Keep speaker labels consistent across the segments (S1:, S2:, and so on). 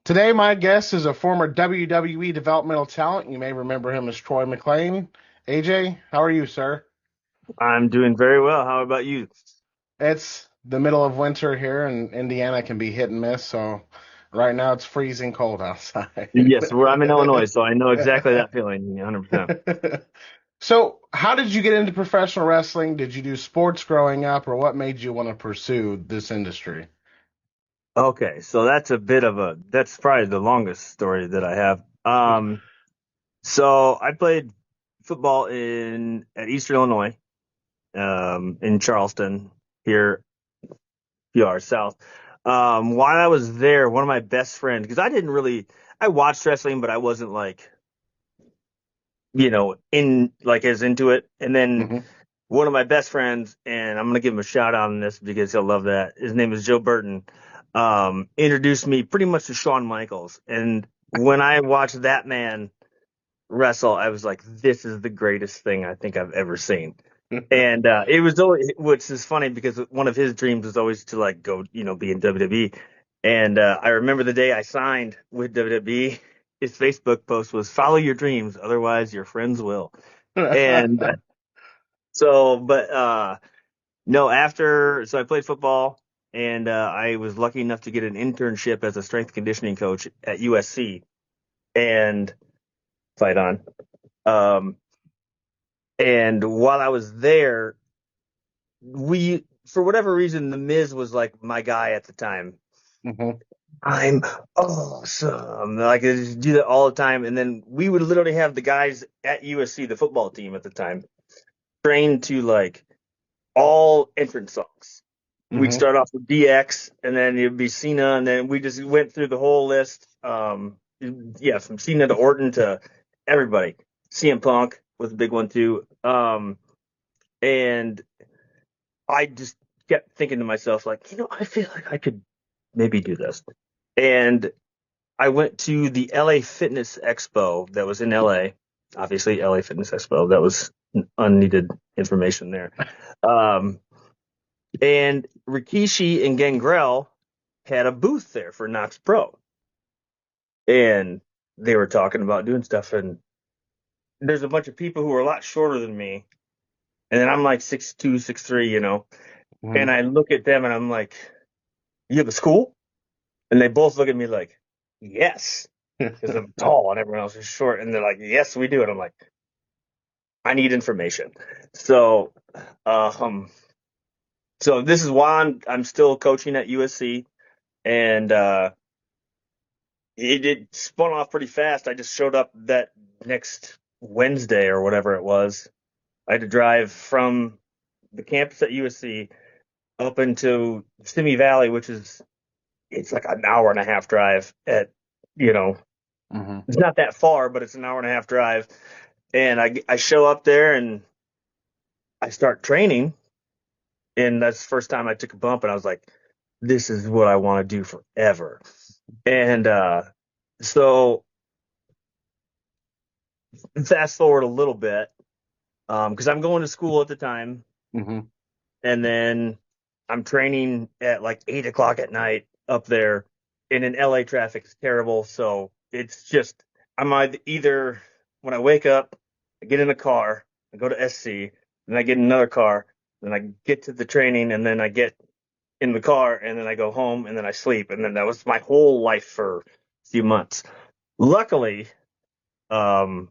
S1: Today, my guest is a former WWE developmental talent. You may remember him as Troy McClain. AJ, how are you, sir?
S2: I'm doing very well. How about you?
S1: It's the middle of winter here, and Indiana can be hit and miss. So right now it's freezing cold outside.
S2: Yes, I'm in Illinois, so I know exactly that feeling, 100%.
S1: So, how did you get into professional wrestling? Did you do sports growing up, or what made you want to pursue this industry?
S2: Okay, so that's probably the longest story that I have. So I played football at Eastern Illinois, in Charleston, here, a few hours south. While I was there, one of my best friends, because I watched wrestling, but I wasn't like, as into it. And then
S1: Hmm.
S2: one of my best friends, and I'm gonna give him a shout out on this because he'll love that. His name is Joe Burton. Introduced me pretty much to Shawn Michaels, and when I watched that man wrestle, I was like, "This is the greatest thing I think I've ever seen." And it was always, which is funny because one of his dreams was always to like go, be in WWE. And I remember the day I signed with WWE. His Facebook post was "Follow your dreams, otherwise your friends will." And no, so I played football, and I was lucky enough to get an internship as a strength conditioning coach at USC and fight on. Um, and while I was there, for whatever reason, The Miz was like my guy at the time.
S1: Hmm.
S2: I'm awesome. Like I just do that all the time. And then we would literally have the guys at USC, the football team at the time, trained to like all entrance songs. We'd
S1: Hmm.
S2: start off with DX, and then it'd be Cena, and then we just went through the whole list. Yeah, from Cena to Orton to everybody. CM Punk was a big one too. And I just kept thinking to myself, like, I feel like I could maybe do this. And I went to the LA Fitness Expo that was in LA. Obviously, LA Fitness Expo. That was unneeded information there. Um, And Rikishi and Gangrel had a booth there for Knox Pro. And they were talking about doing stuff. And there's a bunch of people who are a lot shorter than me. And then I'm like 6'2", 6'3".
S1: Hmm.
S2: And I look at them and I'm like, "You have a school?" And they both look at me like, "Yes." Because I'm tall and everyone else is short. And they're like, "Yes, we do." And I'm like, "I need information." So, um, so this is why I'm still coaching at USC. And, it spun off pretty fast. I just showed up that next Wednesday or whatever it was. I had to drive from the campus at USC up into Simi Valley, it's like an hour and a half drive you know,
S1: Hmm.
S2: it's not that far, but it's an hour and a half drive. And I show up there and I start training. And that's the first time I took a bump and I was like, this is what I want to do forever. And, so fast forward a little bit. Because I'm going to school at the time,
S1: Hmm.
S2: and then I'm training at like 8 o'clock at night up there, and in LA traffic is terrible. So it's just either when I wake up, I get in a car, I go to SC, then I get in another car, then I get to the training, and then I get in the car, and then I go home, and then I sleep, and then that was my whole life for a few months. Luckily, um,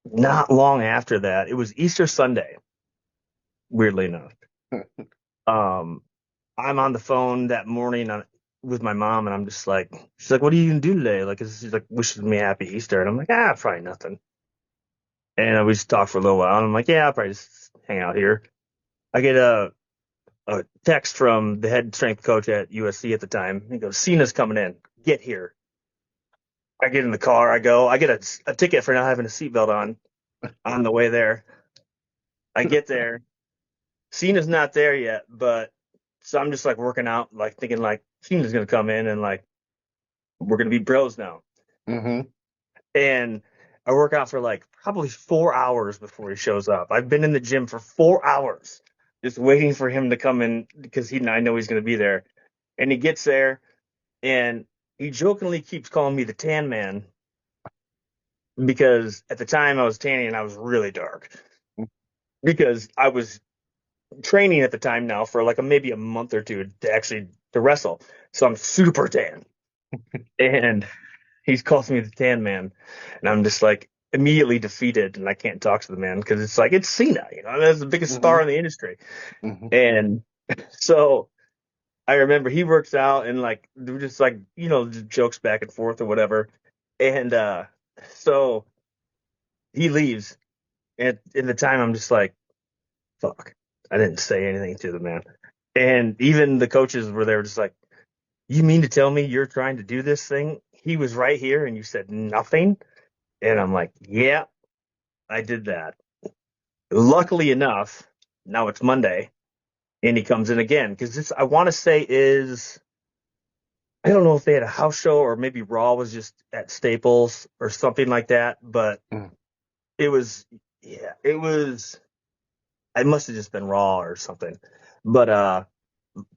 S2: not long after that, it was Easter Sunday, weirdly enough. Um, I'm on the phone that morning with my mom, and I'm just like, she's like, "What are you gonna do today?" Like, she's like, wishing me happy Easter, and I'm like, probably nothing. And we just talked for a little while, and I'm like, yeah, I'll probably just hang out here. I get a text from the head strength coach at USC at the time. He goes, "Cena's coming in. Get here." I get in the car. I get a ticket for not having a seatbelt on the way there. I get there. Cena's not there yet, but so I'm just like working out, like thinking like Cena's gonna come in and like we're gonna be bros now.
S1: Hmm.
S2: And I work out for like probably 4 hours before he shows up. I've been in the gym for 4 hours just waiting for him to come in because I know he's going to be there. And he gets there and he jokingly keeps calling me the tan man because at the time I was tanning and I was really dark because I was training at the time now for like maybe a month or two to actually to wrestle. So I'm super tan. And he calls me the tan man. And I'm just like immediately defeated and I can't talk to the man because it's like it's Cena, that's the biggest
S1: Hmm.
S2: star in the industry.
S1: Hmm.
S2: And so I remember he works out and like they're just like, just jokes back and forth or whatever. And so he leaves and in the time I'm just like, fuck. I didn't say anything to the man. And even the coaches were there just like, you mean to tell me you're trying to do this thing? He was right here and you said nothing? And I'm like, yeah, I did that. Luckily enough, now it's Monday and he comes in again because this, I want to say is, I don't know if they had a house show or maybe Raw was just at Staples or something like that, but it was, yeah, it must have just been Raw or something. But,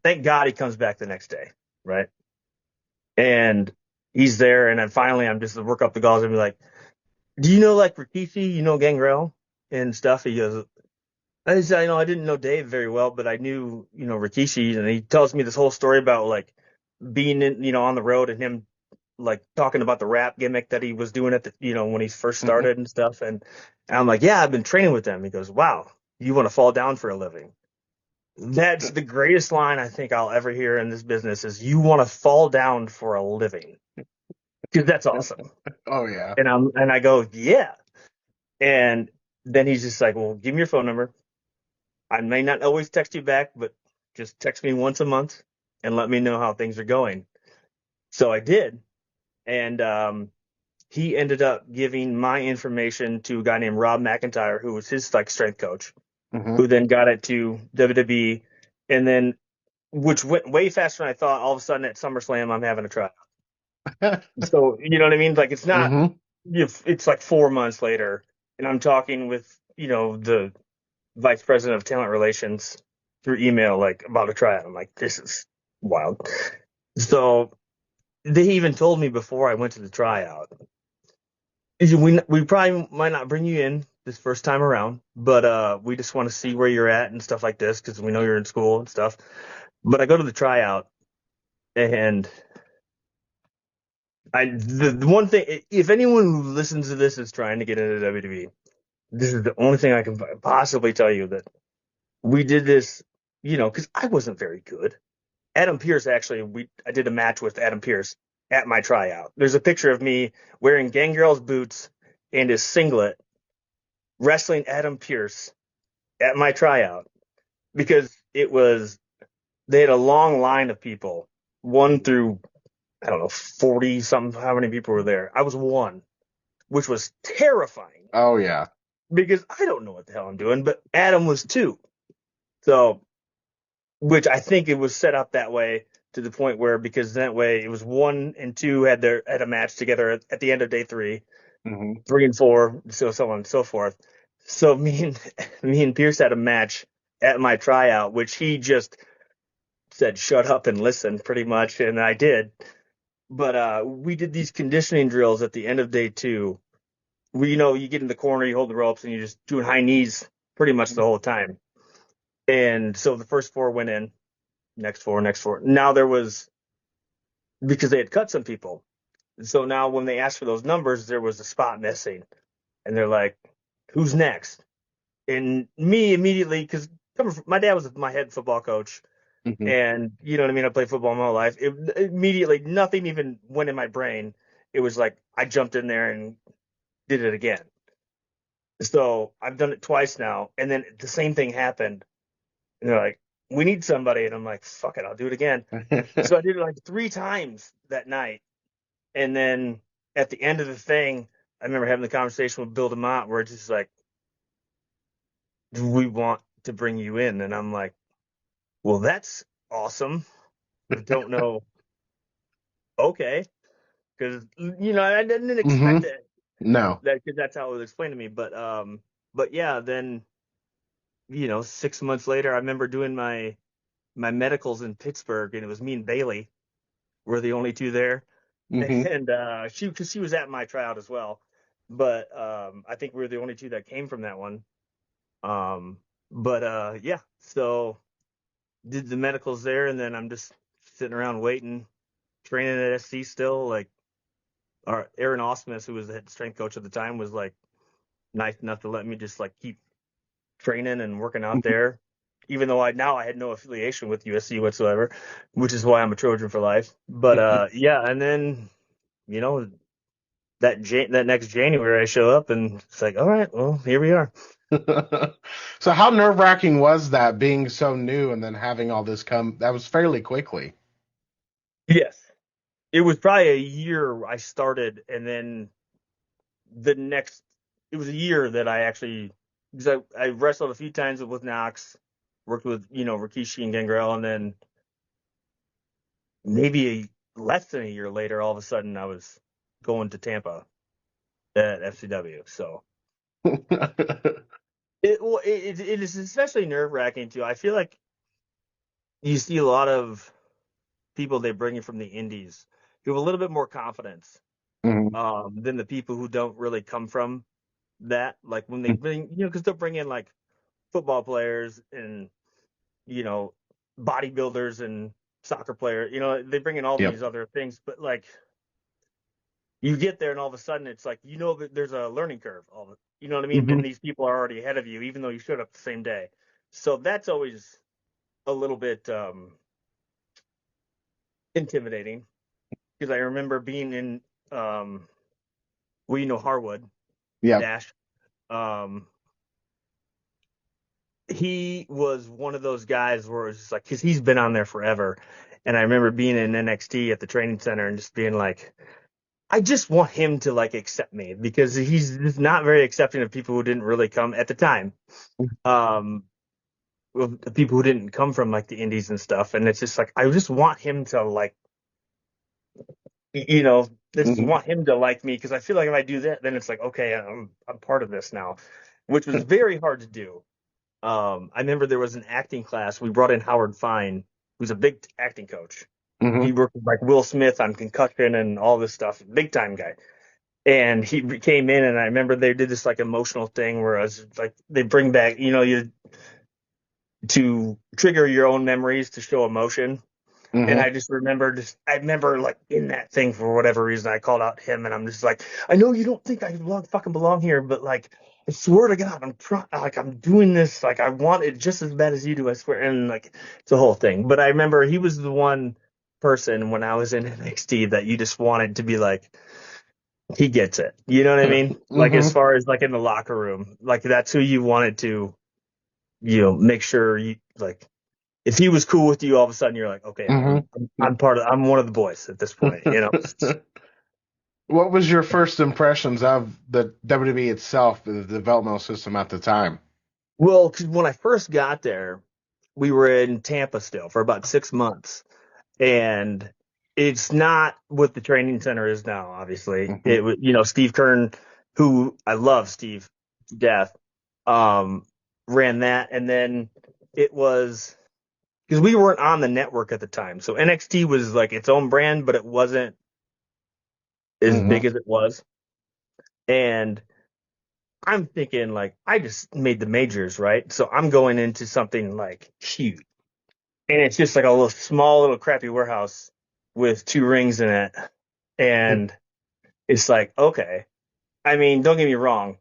S2: thank God he comes back the next day, right? And he's there, and then finally I'm just to work up the galls and be like, "Do you know like Rikishi? You know Gangrel and stuff?" He goes, "I said, I didn't know Dave very well, but I knew Rikishi." And he tells me this whole story about like being in on the road and him like talking about the rap gimmick that he was doing at the when he first
S1: Hmm.
S2: started and stuff. And I'm like, "Yeah, I've been training with them." He goes, "Wow, you want to fall down for a living?" That's the greatest line I think I'll ever hear in this business is you want to fall down for a living. Because that's awesome.
S1: Oh yeah.
S2: And I go, yeah. And then he's just like, well, give me your phone number. I may not always text you back, but just text me once a month and let me know how things are going. So I did. And he ended up giving my information to a guy named Rob McIntyre, who was his like strength coach,
S1: Hmm.
S2: who then got it to WWE. And then, which went way faster than I thought. All of a sudden at SummerSlam, I'm having a tryout. So, you know what I mean? Like, it's not,
S1: Hmm.
S2: if it's like 4 months later, and I'm talking with, the vice president of talent relations through email, like about a tryout. I'm like, this is wild. So they even told me before I went to the tryout, we probably might not bring you in this first time around, but we just want to see where you're at and stuff like this because we know you're in school and stuff. But I go to the tryout and the one thing, if anyone who listens to this is trying to get into WWE, this is the only thing I can possibly tell you that we did this, because I wasn't very good. Adam Pierce, actually, I did a match with Adam Pierce at my tryout. There's a picture of me wearing Gangrel's boots and his singlet wrestling Adam Pierce at my tryout because they had a long line of people, one through, I don't know, 40 something, how many people were there. I was one, which was terrifying
S1: Oh yeah.
S2: because I don't know what the hell I'm doing, but Adam was two. So, which I think it was set up that way to the point where because that way it was one and two had a match together at the end of day three,
S1: Hmm.
S2: 3 and 4, so on and so forth. So me and Pierce had a match at my tryout, which he just said shut up and listen pretty much, and I did. But we did these conditioning drills at the end of day two. You get in the corner, you hold the ropes, and you're just doing high knees pretty much the whole time. And so the first four went in, next four, next four. Now there was because they had cut some people. So now when they asked for those numbers, there was a spot missing. And they're like, who's next? And me immediately, because my dad was my head football coach.
S1: Hmm.
S2: And you know what I mean? I played football my whole life. Immediately, nothing even went in my brain. It was like I jumped in there and did it again. So I've done it twice now. And then the same thing happened. And they're like, we need somebody. And I'm like, fuck it, I'll do it again. So I did it like 3 times that night. And then at the end of the thing, I remember having the conversation with Bill DeMott where it's just like, do we want to bring you in? And I'm like, well, that's awesome. I don't know. Okay. Because, I didn't expect
S1: Hmm.
S2: it.
S1: No.
S2: Because that's how it was explained to me. But yeah, then 6 months later, I remember doing my medicals in Pittsburgh, and it was me and Bailey were the only two there,
S1: Hmm.
S2: and because she was at my tryout as well, but I think we were the only two that came from that one. Um, but yeah, so did the medicals there, and then I'm just sitting around waiting, training at SC still. Like our Aaron Osmus, who was the head strength coach at the time, was like nice enough to let me just like keep training and working out there, even though I had no affiliation with USC whatsoever, which is why I'm a Trojan for life. But yeah, and then you know that next January I show up and it's like, all right, well here we are.
S1: So how nerve-wracking was that being so new and then having all this come? That was fairly quickly.
S2: Yes, it was probably a year I started, and then the next it was a year that I actually because I wrestled a few times with Knox, worked with Rikishi and Gangrel, and then maybe less than a year later, all of a sudden I was going to Tampa at FCW. So it is especially nerve wracking too. I feel like you see a lot of people they bring in from the indies who have a little bit more confidence
S1: Mhm.
S2: than the people who don't really come from that. Like when they bring, because they'll bring in like football players and you know bodybuilders and soccer players. They bring in all
S1: Yep.
S2: these other things, but like you get there and all of a sudden it's like that there's a learning curve you know what I mean,
S1: Hmm.
S2: and these people are already ahead of you even though you showed up the same day. So that's always a little bit intimidating because I remember being in um Harwood
S1: Yep.
S2: Dash. um he was one of those guys where it's just like because he's been on there forever, and I remember being in NXT at the training center and just being like, I just want him to like accept me because he's just not very accepting of people who didn't really come at the time. Um, of the people who didn't come from like the indies and stuff, and it's just like I just want him to like, just
S1: Hmm.
S2: want him to like me because I feel like if I do that, then it's like okay, I'm part of this now, which was very hard to do. I remember there was an acting class. We brought in Howard Fine, who's a big acting coach.
S1: Hmm.
S2: He worked with like Will Smith on Concussion and all this stuff, big time guy. And he came in, and I remember they did this like emotional thing where I was like, they bring back, you to trigger your own memories to show emotion. And
S1: Hmm.
S2: I remember like in that thing for whatever reason, I called out him, and I'm just like, I know you don't think I fucking belong here, but like, I swear to God, I'm trying, like, I'm doing this, like, I want it just as bad as you do, I swear. And like, it's a whole thing. But I remember he was the one person when I was in NXT that you just wanted to be like, he gets it. You know what I mean? Like, as
S1: Hmm.
S2: far as like in the locker room, like, that's who you wanted to, make sure you like if he was cool with you, all of a sudden you're like, okay,
S1: Hmm.
S2: I'm one of the boys at this point.
S1: What was your first impressions of the WWE itself, the developmental system at the time?
S2: Well, 'cause when I first got there, we were in Tampa still for about 6 months, and it's not what the training center is now. Obviously,
S1: Hmm.
S2: it was Steve Kern, who I love, Steve to death, um, ran that, and then it was because we weren't on the network at the time, so NXT was like its own brand, but it wasn't as
S1: Hmm.
S2: big as it was, and I'm thinking like I just made the majors, right? So I'm going into something like huge. And it's just like a little small little crappy warehouse with two rings in it. And it's like, okay. I mean, don't get me wrong.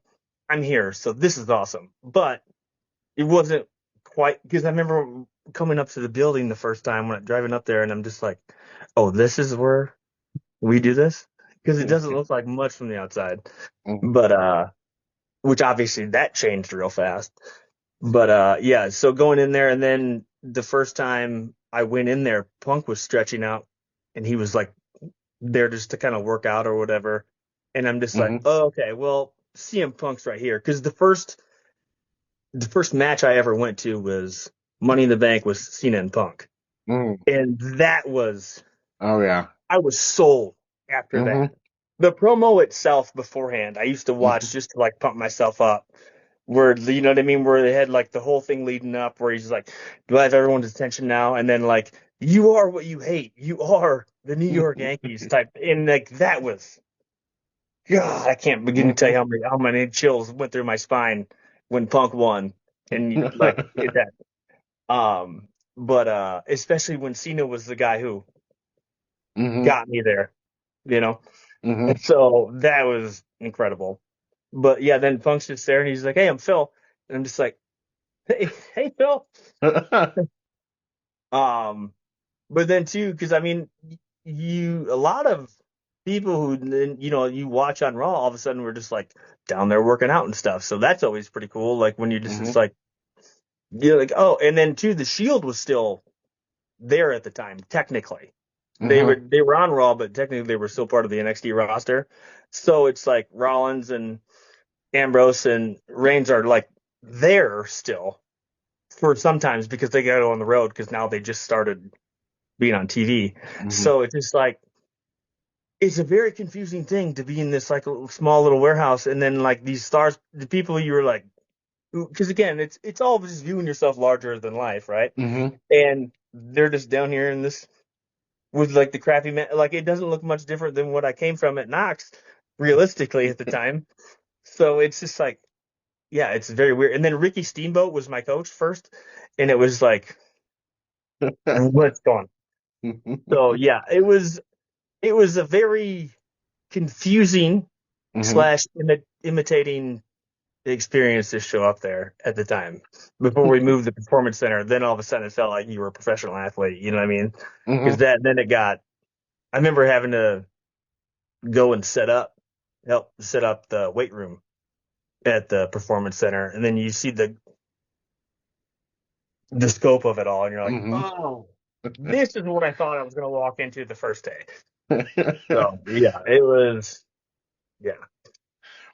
S2: I'm here, so this is awesome. But it wasn't quite because I remember coming up to the building the first time when I'm driving up there and I'm just like, oh, this is where we do this? Because it doesn't look like much from the outside. But which obviously that changed real fast. But yeah, so going in there and then the first time I went in there, Punk was stretching out and he was like there just to kind of work out or whatever. And I'm just like,
S1: Hmm.
S2: oh, okay, well, CM Punk's right here. Because the first match I ever went to was Money in the Bank with Cena and Punk.
S1: Hmm.
S2: And that was
S1: Oh yeah.
S2: I was sold after
S1: Hmm.
S2: that. the promo itself beforehand, I used to watch just to like pump myself up. Where you know what I mean? Where they had like the whole thing leading up, where he's like, "Do I have everyone's attention now?" And then like, "You are what you hate. You are the New York Yankees" type, and like that was, God, I can't begin to tell you how many chills went through my spine when Punk won, and like it, that. But especially when Cena was the guy who
S1: Hmm.
S2: got me there, you know.
S1: Hmm.
S2: And so that was incredible. But yeah, then Punk's just there and he's like, "Hey, I'm Phil," and I'm just like, "Hey, Phil." Um, but then too, because I mean, a lot of people who then you watch on Raw, all of a sudden we're just like down there working out and stuff. So that's always pretty cool. Like when you just it's
S1: Hmm.
S2: like you're like, oh, and then too, the Shield was still there at the time, technically. They were
S1: Hmm.
S2: they were on Raw, but technically they were still part of the NXT roster. So it's like Rollins and Ambrose and Reigns are like there still for sometimes because they got to go on the road because now they just started being on TV.
S1: Hmm.
S2: So it's just like it's a very confusing thing to be in this like small little warehouse and then like these stars, the people you were like, because again, it's all just viewing yourself larger than life, right?
S1: Hmm.
S2: And they're just down here in this with like the crappy man, like it doesn't look much different than what I came from at Knox, realistically at the time. So it's just like, yeah, it's very weird. And then Ricky Steamboat was my coach first, and it was like, what's going on? So yeah, it was a very confusing
S1: Hmm.
S2: slash imitating experience to show up there at the time before we moved the performance center. Then all of a sudden it felt like you were a professional athlete. You know what I mean? Because
S1: Hmm.
S2: that then it got. I remember having to go and help set up the weight room at the performance center, and then you see the scope of it all, and you're like,
S1: Hmm.
S2: oh, this is what I thought I was going to walk into the first day. So yeah, it was yeah.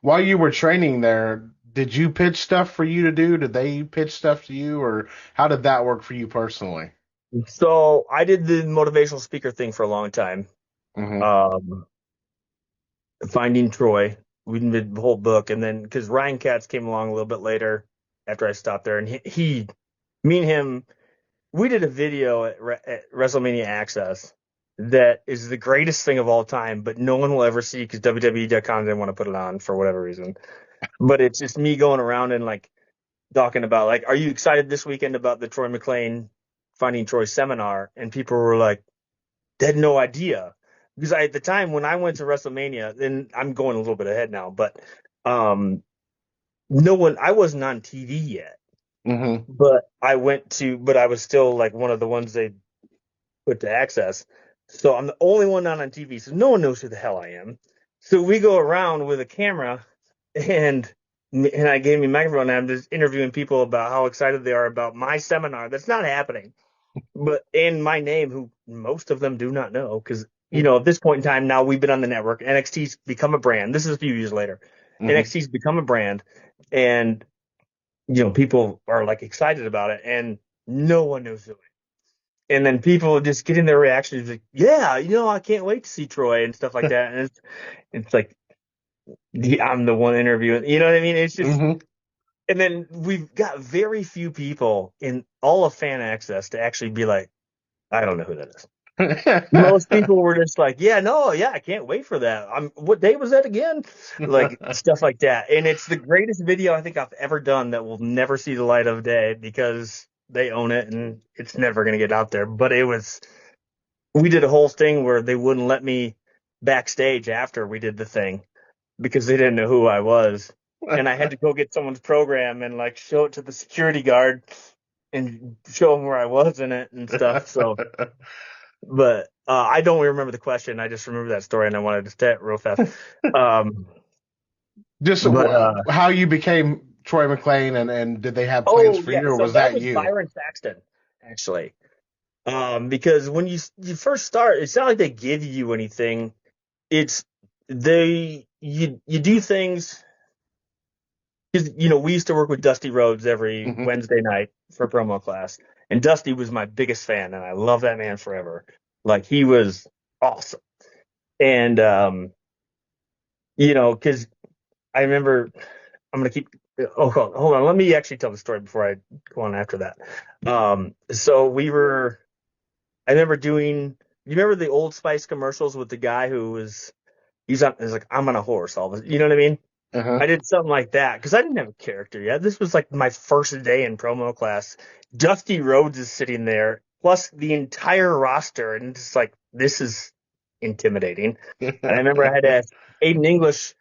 S1: While you were training there, did you pitch stuff for you to do? Did they pitch stuff to you, or how did that work for you personally?
S2: So I did the motivational speaker thing for a long time.
S1: Hmm.
S2: Um, Finding Troy, we did the whole book, and then because Ryan Katz came along a little bit later after I stopped there, and me and him, we did a video at WrestleMania Access that is the greatest thing of all time, but no one will ever see because WWE.com didn't want to put it on for whatever reason. But it's just me going around and like talking about like, are you excited this weekend about the Troy McClain Finding Troy seminar? And people were like, they had no idea because at the time when I went to WrestleMania, and I'm going a little bit ahead now, but um, no one, I wasn't on TV yet,
S1: Hmm.
S2: but I was still like one of the ones they put to access. So I'm the only one not on TV, so no one knows who the hell I am. So we go around with a camera and I gave me a microphone and I'm just interviewing people about how excited they are about my seminar. That's not happening. But in my name, who most of them do not know, because at this point in time now we've been on the network. NXT's become a brand. This is a few years later.
S1: Hmm.
S2: NXT's become a brand, and people are like excited about it, and no one knows who. And then people just getting their reactions like, yeah, I can't wait to see Troy and stuff like that. And it's like I'm the one interviewing. You know what I mean? It's just,
S1: Hmm.
S2: and then we've got very few people in all of fan access to actually be like, I don't know who that is. Most people were just like, yeah, no, yeah, I can't wait for that. What day was that again? Like stuff like that. And it's the greatest video I think I've ever done that will never see the light of day because they own it and it's never going to get out there. But we did a whole thing where they wouldn't let me backstage after we did the thing because they didn't know who I was. And I had to go get someone's program and like show it to the security guard and show him where I was in it and stuff. So, but I don't remember the question. I just remember that story and I wanted to say it real fast. Um,
S1: Just
S2: but
S1: how you became Troy McClain, and did they have plans
S2: oh
S1: for
S2: yeah,
S1: you, or
S2: so
S1: was
S2: that
S1: that
S2: was
S1: you?
S2: Byron Saxton actually. Because when you first start, it's not like they give you anything. It's you do things because we used to work with Dusty Rhodes every
S1: Hmm.
S2: Wednesday night for promo class, and Dusty was my biggest fan, and I love that man forever. Like he was awesome, and because I remember I'm gonna keep. Oh, hold on. Let me actually tell the story before I go on after that. So we were. I remember doing. You remember the Old Spice commercials with the guy who he's like, I'm on a horse. You know what I mean?
S1: Uh-huh.
S2: I did something like that because I didn't have a character yet. This was like my first day in promo class. Dusty Rhodes is sitting there, plus the entire roster, and it's like this is intimidating. And I remember I had to ask Aiden English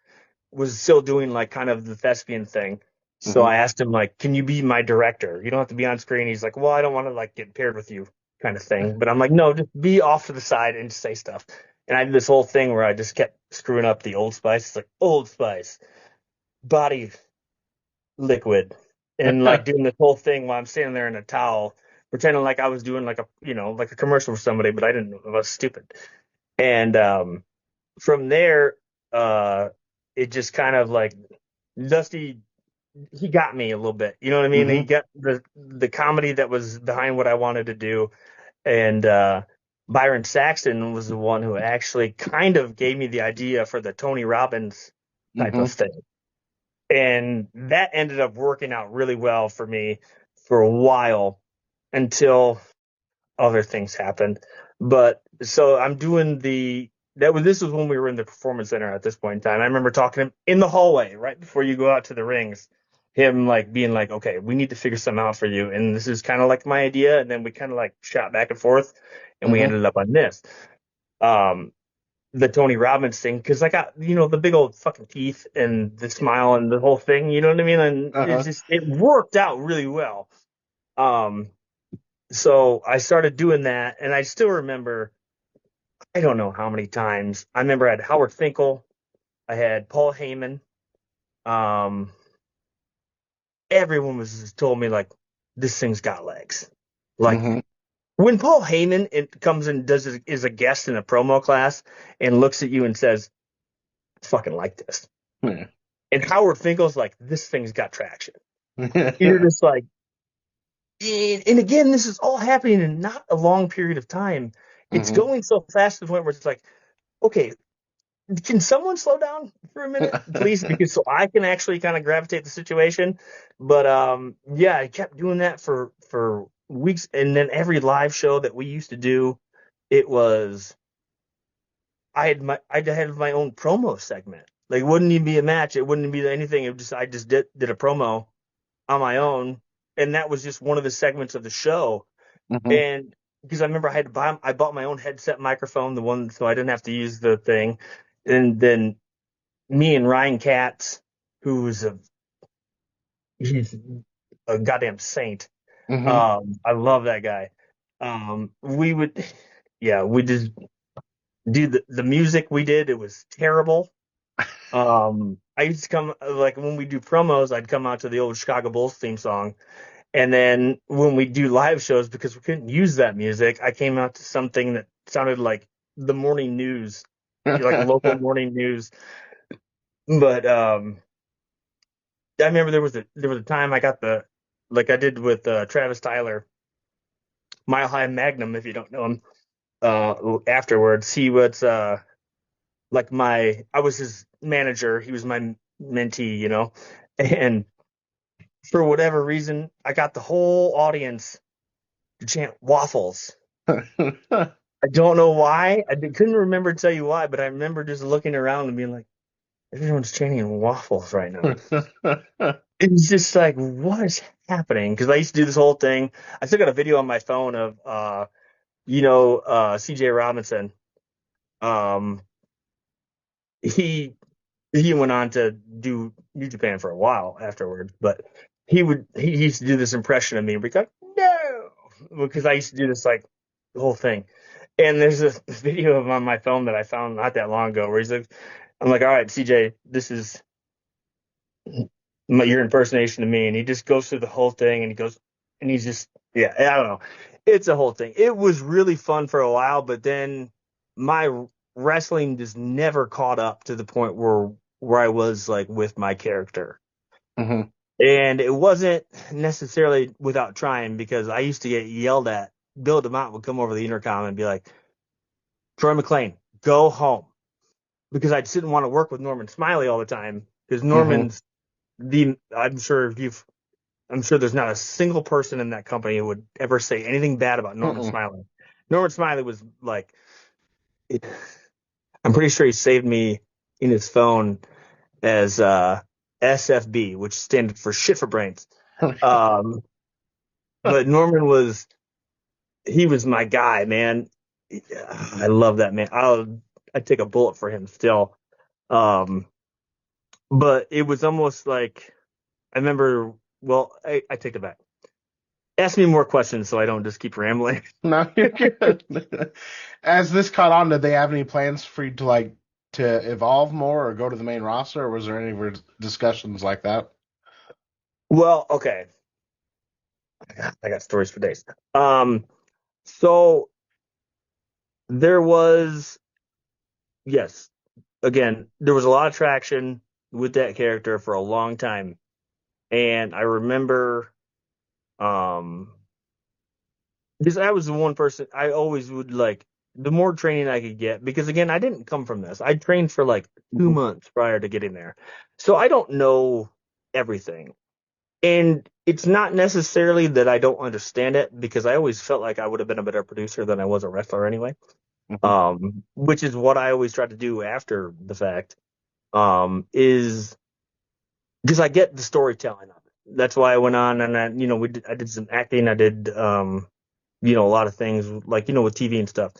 S2: was still doing like kind of the thespian thing. So
S1: Hmm.
S2: I asked him like, "Can you be my director? You don't have to be on screen." He's like, "Well, I don't want to like get paired with you," kind of thing. But I'm like, "No, just be off to the side and just say stuff." And I did this whole thing where I just kept screwing up the Old Spice. It's like Old Spice, body liquid, and like doing this whole thing while I'm standing there in a towel, pretending like I was doing like like a commercial for somebody, but I didn't know. I was stupid. And from there, uh, it just kind of like Dusty he got me a little bit. You know what I mean? He
S1: Hmm.
S2: got the comedy that was behind what I wanted to do. And Byron Saxton was the one who actually kind of gave me the idea for the Tony Robbins type of
S1: Hmm.
S2: thing. And that ended up working out really well for me for a while until other things happened. But so I'm doing this was when we were in the performance center at this point in time. I remember talking to him in the hallway right before you go out to the rings, him like being like, okay, we need to figure something out for you. And this is kind of like my idea. And then we kind of like shot back and forth and we
S1: Hmm.
S2: ended up on this. Um, the Tony Robbins thing, because I got, the big old fucking teeth and the smile and the whole thing, you know what I mean? And
S1: Uh-huh.
S2: it worked out really well. Um, so I started doing that, and I still remember, I don't know how many times. I remember I had Howard Finkel, I had Paul Heyman. Um, everyone was just told me like this thing's got legs. Like
S1: Hmm.
S2: when Paul Heyman comes and is a guest in a promo class and looks at you and says, "I fucking like this,"
S1: Yeah.
S2: and Howard Finkel's like, "This thing's got traction." You're just like, and again, this is all happening in not a long period of time. It's
S1: Hmm.
S2: going so fast to the point where it's like, okay, can someone slow down for a minute, please? Because so I can actually kind of gravitate the situation. But yeah, I kept doing that for weeks, and then every live show that we used to do, it was I had my own promo segment. Like, it wouldn't even be a match. It wouldn't be anything. I just did a promo on my own, and that was just one of the segments of the show.
S1: Hmm.
S2: And because I remember I bought my own headset microphone, the one so I didn't have to use the thing. And then me and Ryan Katz, who's he's a goddamn saint.
S1: Hmm.
S2: I love that guy. We would, yeah, we just do the music we did. It was terrible. I used to come like when we do promos, I'd come out to the old Chicago Bulls theme song. And then when we do live shows, because we couldn't use that music, I came out to something that sounded like the morning news, like local morning news. But I remember there was a time I got like I did with Travis Tyler, Mile High Magnum, if you don't know him. Afterwards, he was like I was his manager. He was my mentee, and for whatever reason, I got the whole audience to chant waffles. I don't know why. Couldn't remember to tell you why, but I remember just looking around and being like, everyone's chanting waffles right now. It's just like, what is happening? Because I used to do this whole thing. I still got a video on my phone of, CJ Robinson. Um, he he went on to do New Japan for a while afterwards, but he used to do this impression of me because no, because I used to do this like the whole thing. And there's a video of on my phone that I found not that long ago where he's like, I'm like, all right, CJ, this is your impersonation of me, and he just goes through the whole thing, and he goes, and he's just, yeah, I don't know, it's a whole thing. It was really fun for a while, but then my wrestling just never caught up to the point where I was like with my character.
S1: Hmm.
S2: And it wasn't necessarily without trying because I used to get yelled at. Bill DeMott would come over the intercom and be like, Troy McClain, go home. because I didn't want to work with Norman Smiley all the time because
S1: Hmm.
S2: Norman's the I'm sure there's not a single person in that company who would ever say anything bad about Norman
S1: Mm-mm.
S2: Smiley. Norman Smiley was like, I'm pretty sure he saved me in his phone as SFB, which stands for shit for brains. Um, but Norman he was my guy, man. I love that man. I'd take a bullet for him still. Um, but it was almost like I remember. Well, I take it back. Ask me more questions so I don't just keep rambling.
S1: No, you're good. As this caught on, did they have any plans for you to to evolve more or go to the main roster, or was there any discussions like that?
S2: Well, okay, I got stories for days. Um, so there was, yes, again, there was a lot of traction with that character for a long time, and I remember, um, because I was the one person I always would like the more training I could get because again I didn't come from this. I trained for like 2 months prior to getting there. So I don't know everything. And it's not necessarily that I don't understand it because I always felt like I would have been a better producer than I was a wrestler anyway.
S1: Hmm.
S2: Which is what I always try to do after the fact. Is because I get the storytelling of it. That's why I went on and I did some acting. I did a lot of things like with TV and stuff.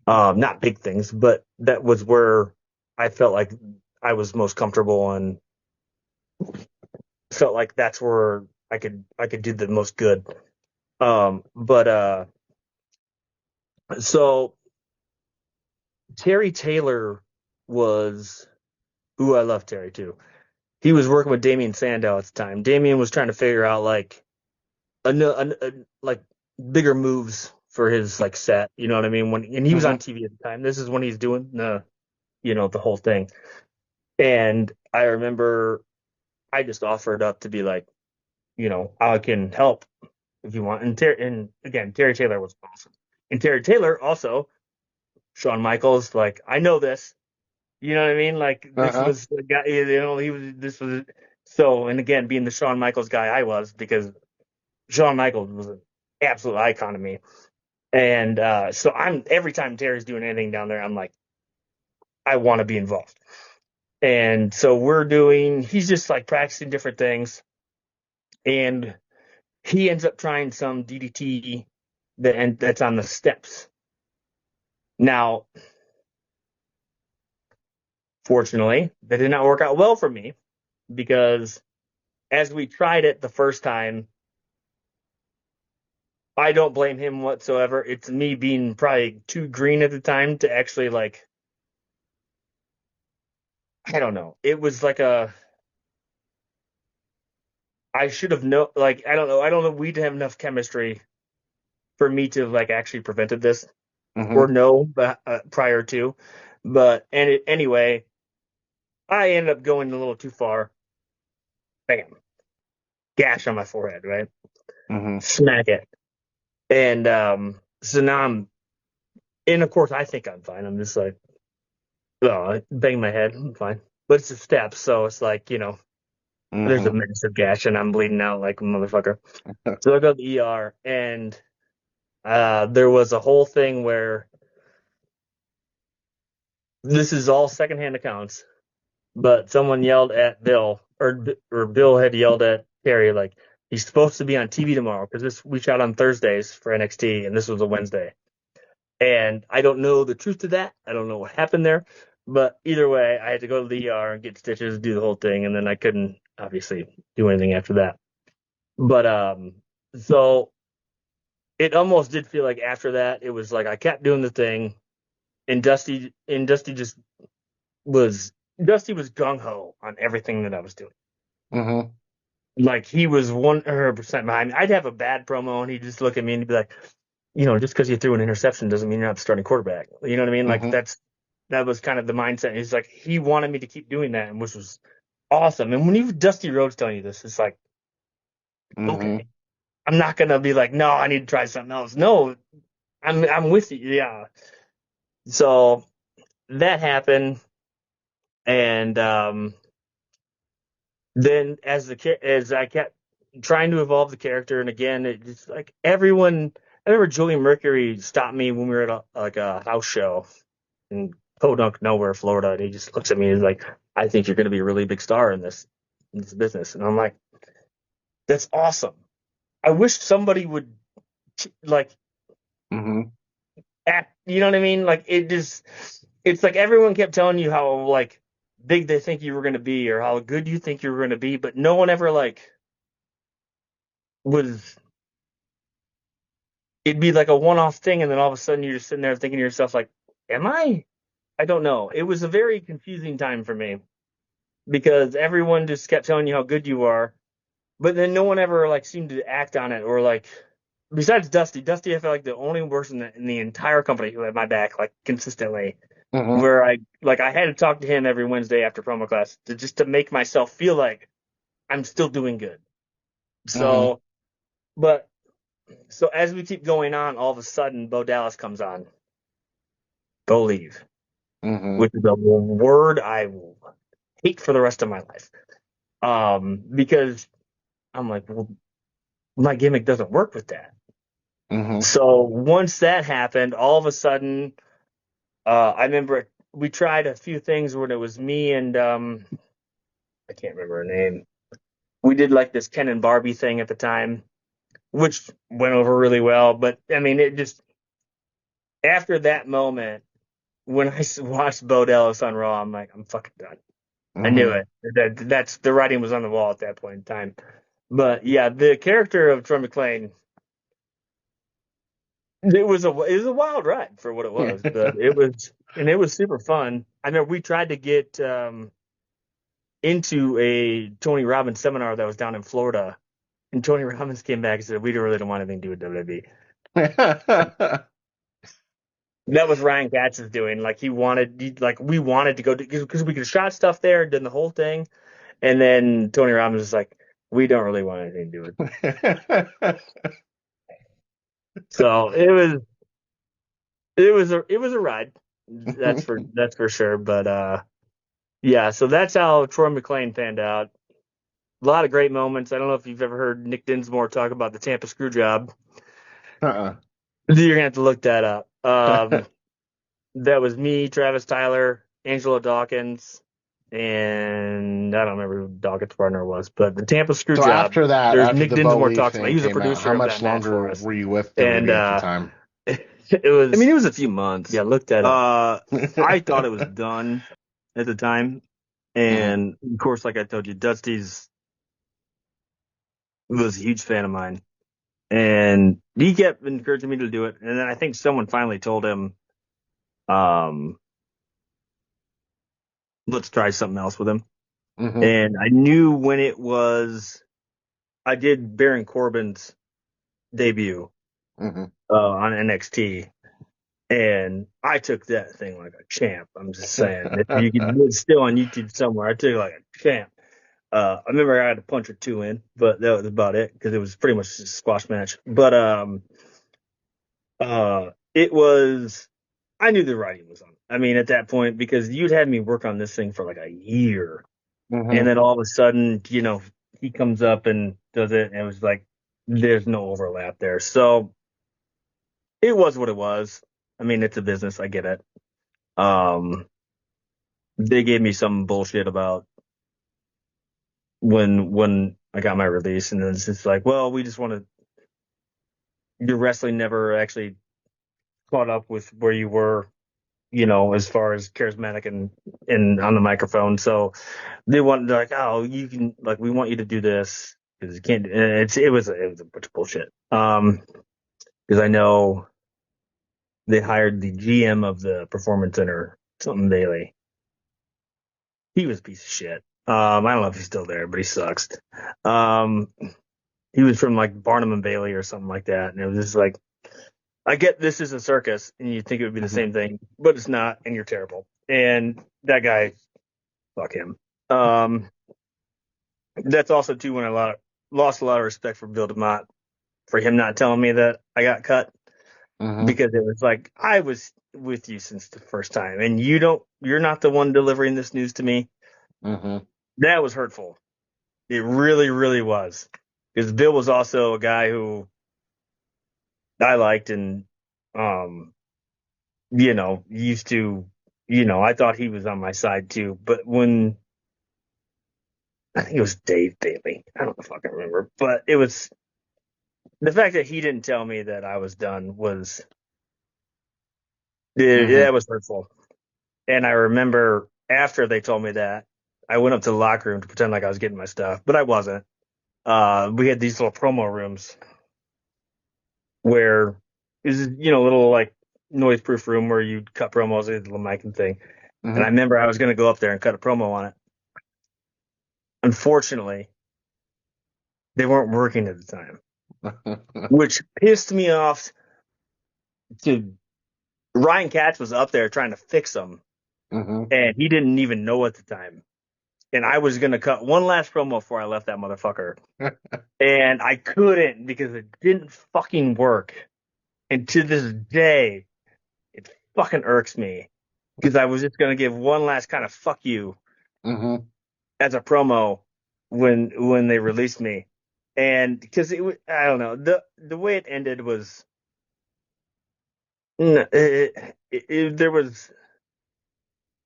S2: Not big things, but that was where I felt like I was most comfortable and felt like that's where I could do the most good. But so Terry Taylor was who I love Terry too. He was working with Damien Sandow at the time. Damien was trying to figure out like like bigger moves for his like set. You know what I mean? And he was on
S1: Hmm.
S2: TV at the time. This is when he's doing the whole thing. And I remember I just offered up to be like, I can help if you want. And again, Terry Taylor was awesome. And Terry Taylor also, Shawn Michaels, like I know this. You know what I mean? Like this
S1: Uh-huh.
S2: was the guy. He was. This was so. And again, being the Shawn Michaels guy, I was because Shawn Michaels was an absolute icon to me. And so I'm every time Terry's doing anything down there, I'm like, I want to be involved. And so he's just like practicing different things. And he ends up trying some DDT that's on the steps. Now, fortunately, that did not work out well for me because as we tried it the first time, I don't blame him whatsoever. It's me being probably too green at the time to actually like, I don't know. It was like I should have known, like, I don't know. I don't know. We didn't have enough chemistry for me to like actually prevented this or
S1: Hmm.
S2: no, but prior to. Anyway, I ended up going a little too far. Bam, gash on my forehead, right?
S1: Hmm.
S2: Smack it. And so now and of course, I think I'm fine. I'm just like, oh, bang my head. I'm fine. But it's a step. So it's like, there's a
S1: Hmm.
S2: massive gash and I'm bleeding out like a motherfucker. So I go to the ER and there was a whole thing where this is all secondhand accounts, but someone yelled at Bill or Bill had yelled at Terry like, he's supposed to be on TV tomorrow because this we shot on Thursdays for NXT and this was a Wednesday. And I don't know the truth to that. I don't know what happened there. But either way, I had to go to the ER and get stitches, do the whole thing, and then I couldn't obviously do anything after that. But so it almost did feel like after that, it was like I kept doing the thing, and Dusty just was Dusty was gung ho on everything that I was doing.
S1: Hmm.
S2: Like he was 100% behind me. I'd have a bad promo, and he'd just look at me and he'd be like, just because you threw an interception doesn't mean you're not the starting quarterback. You know what I mean? Like
S1: Hmm.
S2: that was kind of the mindset. He's like he wanted me to keep doing that, which was awesome. And when you Dusty Rhodes telling you this, it's like
S1: Hmm.
S2: okay, I'm not gonna be like no, I need to try something else. No, I'm with you. Yeah. So that happened, And then as I kept trying to evolve the character, and again, it just like everyone. I remember Julian Mercury stopped me when we were at a house show in Podunk, nowhere, Florida, and he just looks at me and he's like, "I think you're going to be a really big star in this business." And I'm like, "That's awesome. I wish somebody would like
S1: Mm-hmm.
S2: act." You know what I mean? Like it's like everyone kept telling you how like big they think you were going to be or how good you think you were going to be, but no one ever like was. It'd be like a one-off thing, and then all of a sudden you're just sitting there thinking to yourself, like, "Am I?" I don't know. It was a very confusing time for me because everyone just kept telling you how good you are, but then no one ever like seemed to act on it or like. Besides Dusty, I felt like the only person in the entire company who had my back like consistently.
S1: Mm-hmm.
S2: Where I had to talk to him every Wednesday after promo class to make myself feel like I'm still doing good.
S1: Mm-hmm.
S2: So, but so as we keep going on, all of a sudden Bo Dallas comes on. Believe,
S1: Mm-hmm.
S2: which is a word I will hate for the rest of my life. Because I'm like, well, my gimmick doesn't work with that.
S1: Mm-hmm.
S2: So once that happened, all of a sudden, I remember we tried a few things when it was me and I can't remember her name. We did like this Ken and Barbie thing at the time, which went over really well. But I mean, it just after that moment, when I watched Bo Dallas on Raw, I'm like, I'm fucking done. I knew
S1: Mm-hmm.
S2: it. That's the writing was on the wall at that point in time. But yeah, the character of Troy McClane, it was a wild ride for what it was, but it was super fun. I know we tried to get into a Tony Robbins seminar that was down in Florida, and Tony Robbins came back and said we really don't want anything to do with WWE. That was Ryan Katz's doing. Like we wanted to go because we could have shot stuff there, done the whole thing, and then Tony Robbins was like, we don't really want anything to do with it. So it was a ride. That's for sure. But yeah, so that's how Troy McClane panned out. A lot of great moments. I don't know if you've ever heard Nick Dinsmore talk about the Tampa screw job.
S1: Uh-uh.
S2: You're gonna have to look that up. That was me, Travis Tyler, Angelo Dawkins, and I don't remember who Dawkins' partner was, but the Tampa screw
S1: So
S2: job.
S1: after that,
S2: There's
S1: after
S2: Nick
S1: the Bo
S2: Dinsmore
S1: Lee
S2: talks about. He
S1: thing
S2: was a
S1: came out,
S2: producer
S1: how
S2: of that
S1: much
S2: match for
S1: longer
S2: us,
S1: were you with
S2: and
S1: WWE at the time?
S2: it was.
S3: I mean, it was a few months.
S2: Yeah, look that up.
S3: I thought it was done at the time.
S1: Mhm.
S3: And of course, like I told you, Dusty's was a huge fan of mine. And he kept encouraging me to do it. And then I think someone finally told him, um, let's try something else with him.
S1: Mhm.
S3: And I knew when it was, I did Baron Corbin's debut
S1: Mhm.
S3: on NXT. And I took that thing like a champ. I'm just saying. If you could, it's still on YouTube somewhere. I took it like a champ. I remember I had to punch or two in, but that was about it because it was pretty much a squash match. But it was. I knew the writing was on. I mean, at that point, because you'd had me work on this thing for like a year, and
S1: Mhm.
S3: then all of a sudden, he comes up and does it, and it was like there's no overlap there. So it was what it was. I mean, it's a business. I get it. Um, they gave me some bullshit about when I got my release, and then it's just like, well, we just want to. Your wrestling never actually caught up with where you were, as far as charismatic and on the microphone. So they wanted like, oh, you can like we want you to do this because you can't. And it was a bunch of bullshit. Because I know they hired the GM of the Performance Center, something Bailey. He was a piece of shit. I don't know if he's still there, but he sucks. Um, he was from like Barnum and Bailey or something like that, and it was just like, I get this is a circus, and you think it would be the
S1: Mhm.
S3: same thing, but it's not, and you're terrible. And that guy, fuck him. Um, that's also too when lost a lot of respect for Bill DeMott for him not telling me that I got cut. because it was like, I was with you since the first time, and you're not the one delivering this news to me. That was hurtful. It really, really was. Because Bill was also a guy who I liked and, used to, I thought he was on my side too. But when I think it was Dave Bailey, I don't fucking remember, but it was the fact that he didn't tell me that I was done that was hurtful. And I remember after they told me that, I went up to the locker room to pretend like I was getting my stuff, but I wasn't. We had these little promo rooms where it was, little like noise proof room where you'd cut promos with the mic and thing. And I remember I was going to go up there and cut a promo on it. Unfortunately, they weren't working at the time, which pissed me off. Ryan Katz was up there trying to fix them, and he didn't even know at the time. And I was going to cut one last promo before I left that motherfucker. And I couldn't because it didn't fucking work. And to this day, it fucking irks me because I was just going to give one last kind of fuck you as a promo when they released me. And because I don't know, the way it ended was, there was,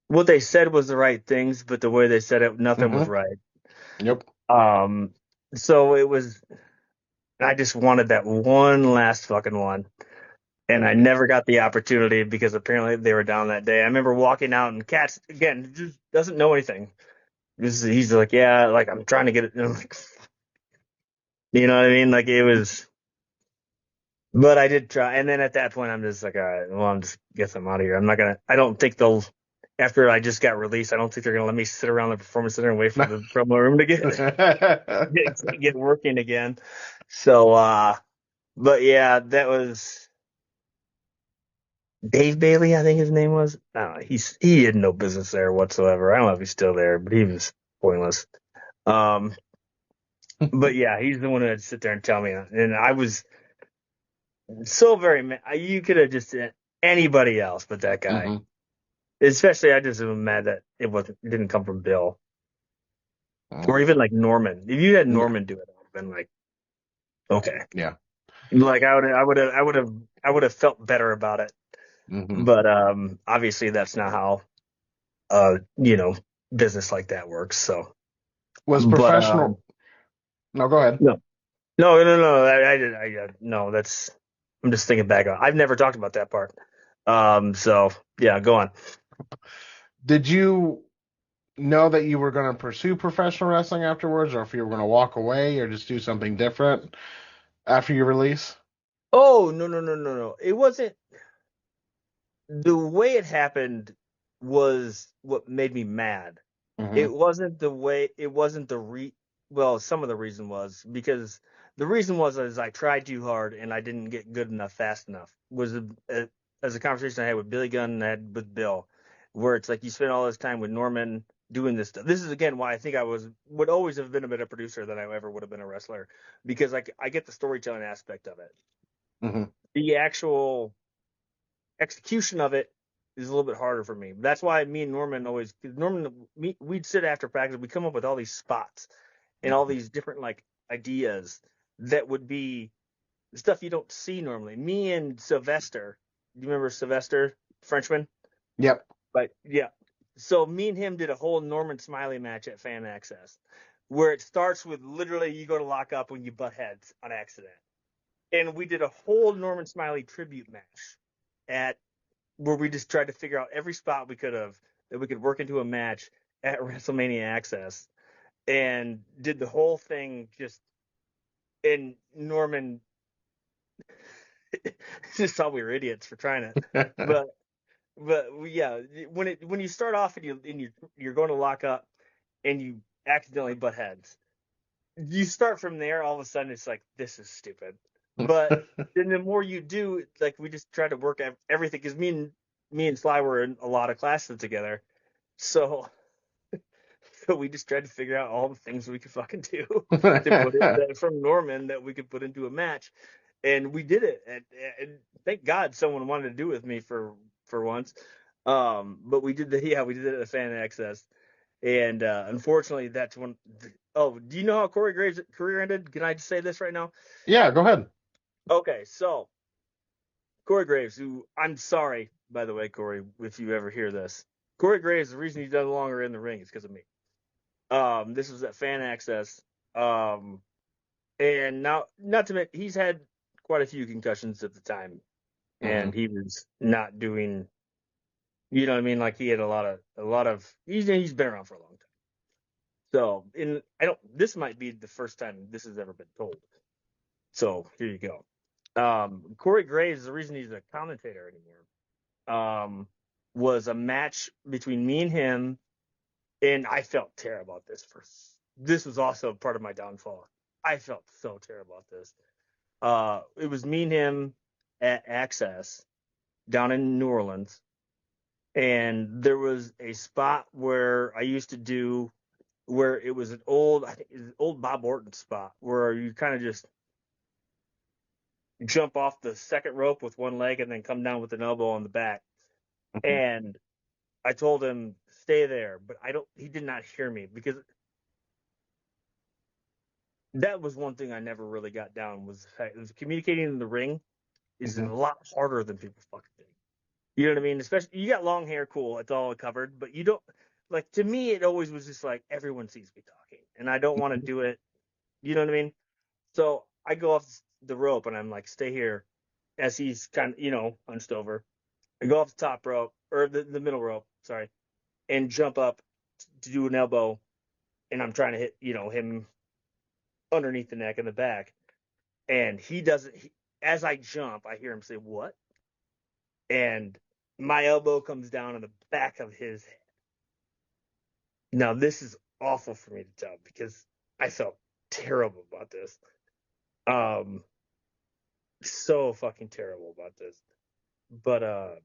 S3: what they said was the right things, but the way they said it, nothing was right.
S1: Yep.
S3: So it was, I just wanted that one last fucking one. And I never got the opportunity because apparently they were down that day. I remember walking out and Katz, again, just doesn't know anything. He's like, yeah, like I'm trying to get it. And I'm like, you know what I mean? Like it was, but I did try. And then at that point, I'm just like, all right, well, I'm just guess I'm out of here. I don't think after I just got released, I don't think they're going to let me sit around the performance center and wait for the promo room to get working again. So, but yeah, that was Dave Bailey, I think his name was. I don't know, he had no business there whatsoever. I don't know if he's still there, but he was pointless. But yeah, he's the one who had to sit there and tell me, and I was so very. You could have just said anybody else, but that guy. Especially, I just am mad that it didn't come from Bill, or even like Norman. If you had Norman do it, I would have been like, okay,
S1: yeah,
S3: like I would have felt better about it. But obviously, that's not how business like that works. So
S1: was professional. No, go ahead.
S3: No. No. That's. I'm just thinking back. I've never talked about that part. So yeah, go on.
S1: Did you know that you were going to pursue professional wrestling afterwards, or if you were going to walk away or just do something different after your release?
S3: Oh, no. It wasn't. The way it happened was what made me mad. It wasn't the way. It wasn't well, some of the reason was because the reason was is I tried too hard and I didn't get good enough fast enough. As a conversation I had with Billy Gunn and I had with Bill, where it's like you spend all this time with Norman doing this stuff. This is again why I think I would always have been a better producer than I ever would have been a wrestler, because I get the storytelling aspect of it. The actual execution of it is a little bit harder for me. That's why me and Norman we'd sit after practice, we'd come up with all these spots and all these different like ideas that would be stuff you don't see normally. Me and Sylvester, do you remember Sylvester, Frenchman?
S1: Yep.
S3: But yeah. So me and him did a whole Norman Smiley match at Fan Access, where it starts with literally you go to lock up when you butt heads on accident. And we did a whole Norman Smiley tribute match where we just tried to figure out every spot we could have that we could work into a match at WrestleMania Access, and did the whole thing just in Norman. Just thought we were idiots for trying it, but yeah, when you start off and you're going to lock up and you accidentally butt heads, you start from there. All of a sudden, it's like, this is stupid. But then the more you do, like, we just try to work everything, because me and Sly were in a lot of classes together, so we just tried to figure out all the things we could fucking do to put from Norman that we could put into a match. and we did it. And thank God someone wanted to do it with me for once. But we did we did it at Fan Access. And unfortunately, that's when. Oh, do you know how Corey Graves' career ended? Can I just say this right now?
S1: Yeah, go ahead.
S3: Okay, so Corey Graves, who I'm sorry, by the way, Corey, if you ever hear this, Corey Graves, the reason he's no longer in the ring is because of me. This was at Fan Access, and now, not to mention, he's had quite a few concussions at the time, and he was not doing. You know what I mean? Like he had a lot of. He's been around for a long time. So, I don't. This might be the first time this has ever been told. So here you go. Corey Graves, the reason he's a commentator anymore, was a match between me and him, and I felt terrible about this. This was also part of my downfall. I felt so terrible about this. It was me and him at Access down in New Orleans, and there was a spot where I used to do where it was I think it was an old Bob Orton spot where you kind of just jump off the second rope with one leg and then come down with an elbow on the back. And I told him stay there, but he did not hear me because that was one thing I never really got down was communicating in the ring is a lot harder than people fucking think. You know what I mean? Especially you got long hair, cool, it's all covered, but you don't like to me it always was just like everyone sees me talking and I don't want to do it. You know what I mean? So I go off the rope and I'm like, stay here as he's kind of, hunched over. I go off the top rope or the middle rope, sorry, and jump up to do an elbow. And I'm trying to hit, him underneath the neck and the back. And he doesn't, as I jump, I hear him say, what? And my elbow comes down on the back of his head. Now, this is awful for me to tell because I felt terrible about this. So fucking terrible about this. But I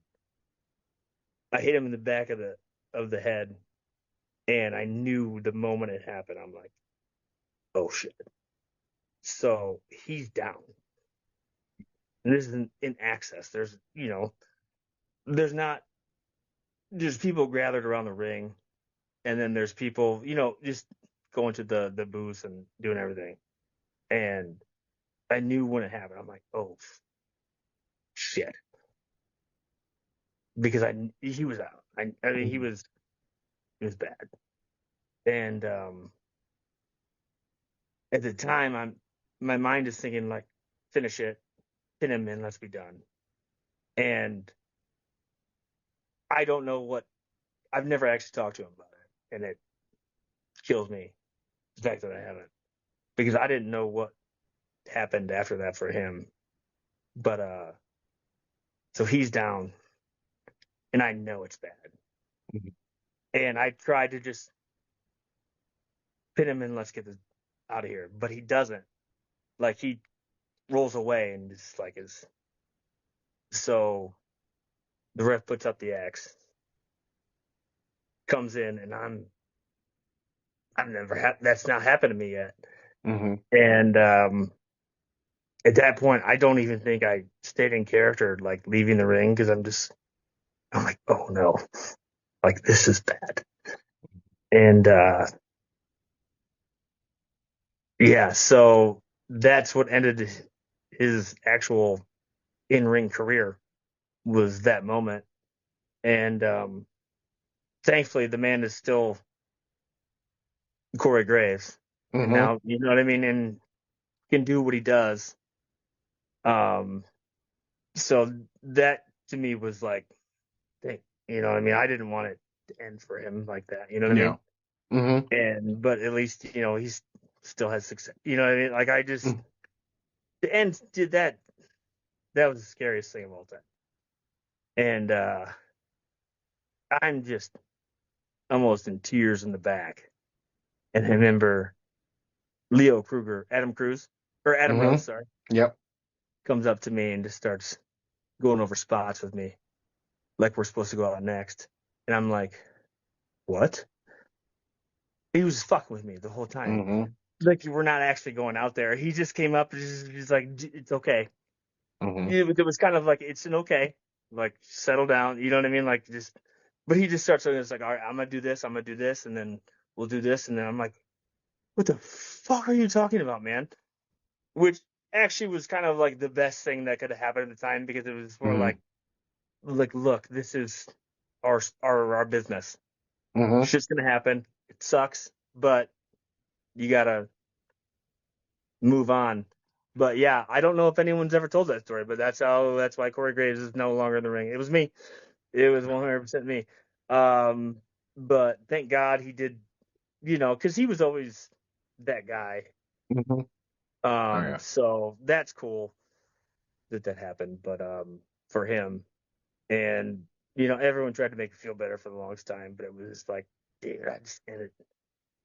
S3: hit him in the back of the head, and I knew the moment it happened. I'm like, oh shit. So he's down. And this isn't in Access. There's people gathered around the ring, and then there's people, just going to the booth and doing everything. And I knew when it happened. I'm like, oh shit. Because he was out. I mean, he was bad. And at the time, my mind is thinking like, finish it, pin him in, let's be done. And I don't know what. I've never actually talked to him about it, and it kills me the fact that I haven't, because I didn't know what happened after that for him. But so he's down, and I know it's bad. And I tried to just pin him in, let's get this out of here, but he doesn't. Like he rolls away and it's like his. So the ref puts up the X, comes in, and I've never had that's not happened to me yet. And at that point, I don't even think I stayed in character, like leaving the ring, because I'm like, oh no, like this is bad. And yeah, so that's what ended his actual in-ring career, was that moment. And thankfully, the man is still Corey Graves. And now, you know what I mean, and can do what he does. So that to me was like, you know what I mean? I didn't want it to end for him like that. You know what I mean? And but at least he still has success. You know what I mean? Like I just the end did that. That was the scariest thing of all time. And I'm just almost in tears in the back. And I remember Leo Kruger, Adam Rose, sorry.
S1: Yep.
S3: Comes up to me and just starts going over spots with me, like we're supposed to go out next. And I'm like, what? He was fucking with me the whole time. Like we're not actually going out there. He just came up and he's like, it's okay. it was kind of like, it's an okay, like, settle down, you know what I mean? Like, just, but he just starts, it's like, all right, I'm going to do this, and then we'll do this. And then I'm like, what the fuck are you talking about, man? Which actually was kind of like the best thing that could have happened at the time, because it was more like, look, this is our business. Shit's going to happen. It sucks, but you got to move on. But yeah, I don't know if anyone's ever told that story, but that's why Corey Graves is no longer in the ring. It was me. It was 100% me. But thank God he did, because he was always that guy.
S1: Oh, yeah.
S3: So that's cool that happened, but for him, and everyone tried to make me feel better for the longest time, but it was just like, dude,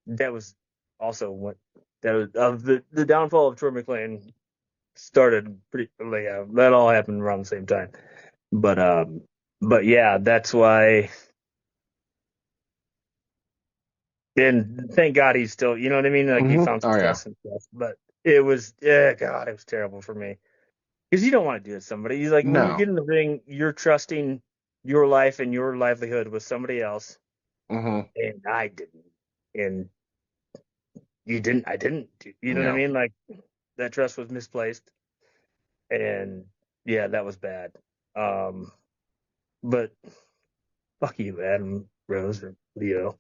S3: that was also what that was of the downfall of Troy McClain started pretty. Yeah, that all happened around the same time. But yeah, that's why. And thank God he's still, you know what I mean? Like, he found
S1: Oh, yeah.
S3: success and stuff. But it was, God, it was terrible for me. Because you don't want to do it to somebody. He's like, when you
S1: No.
S3: get in the ring, you're trusting your life and your livelihood with somebody else. And I didn't. And you didn't. I didn't. You know what I
S1: Yeah.
S3: mean? Like, that trust was misplaced. And yeah, that was bad. But fuck you, Adam Rose or Leo.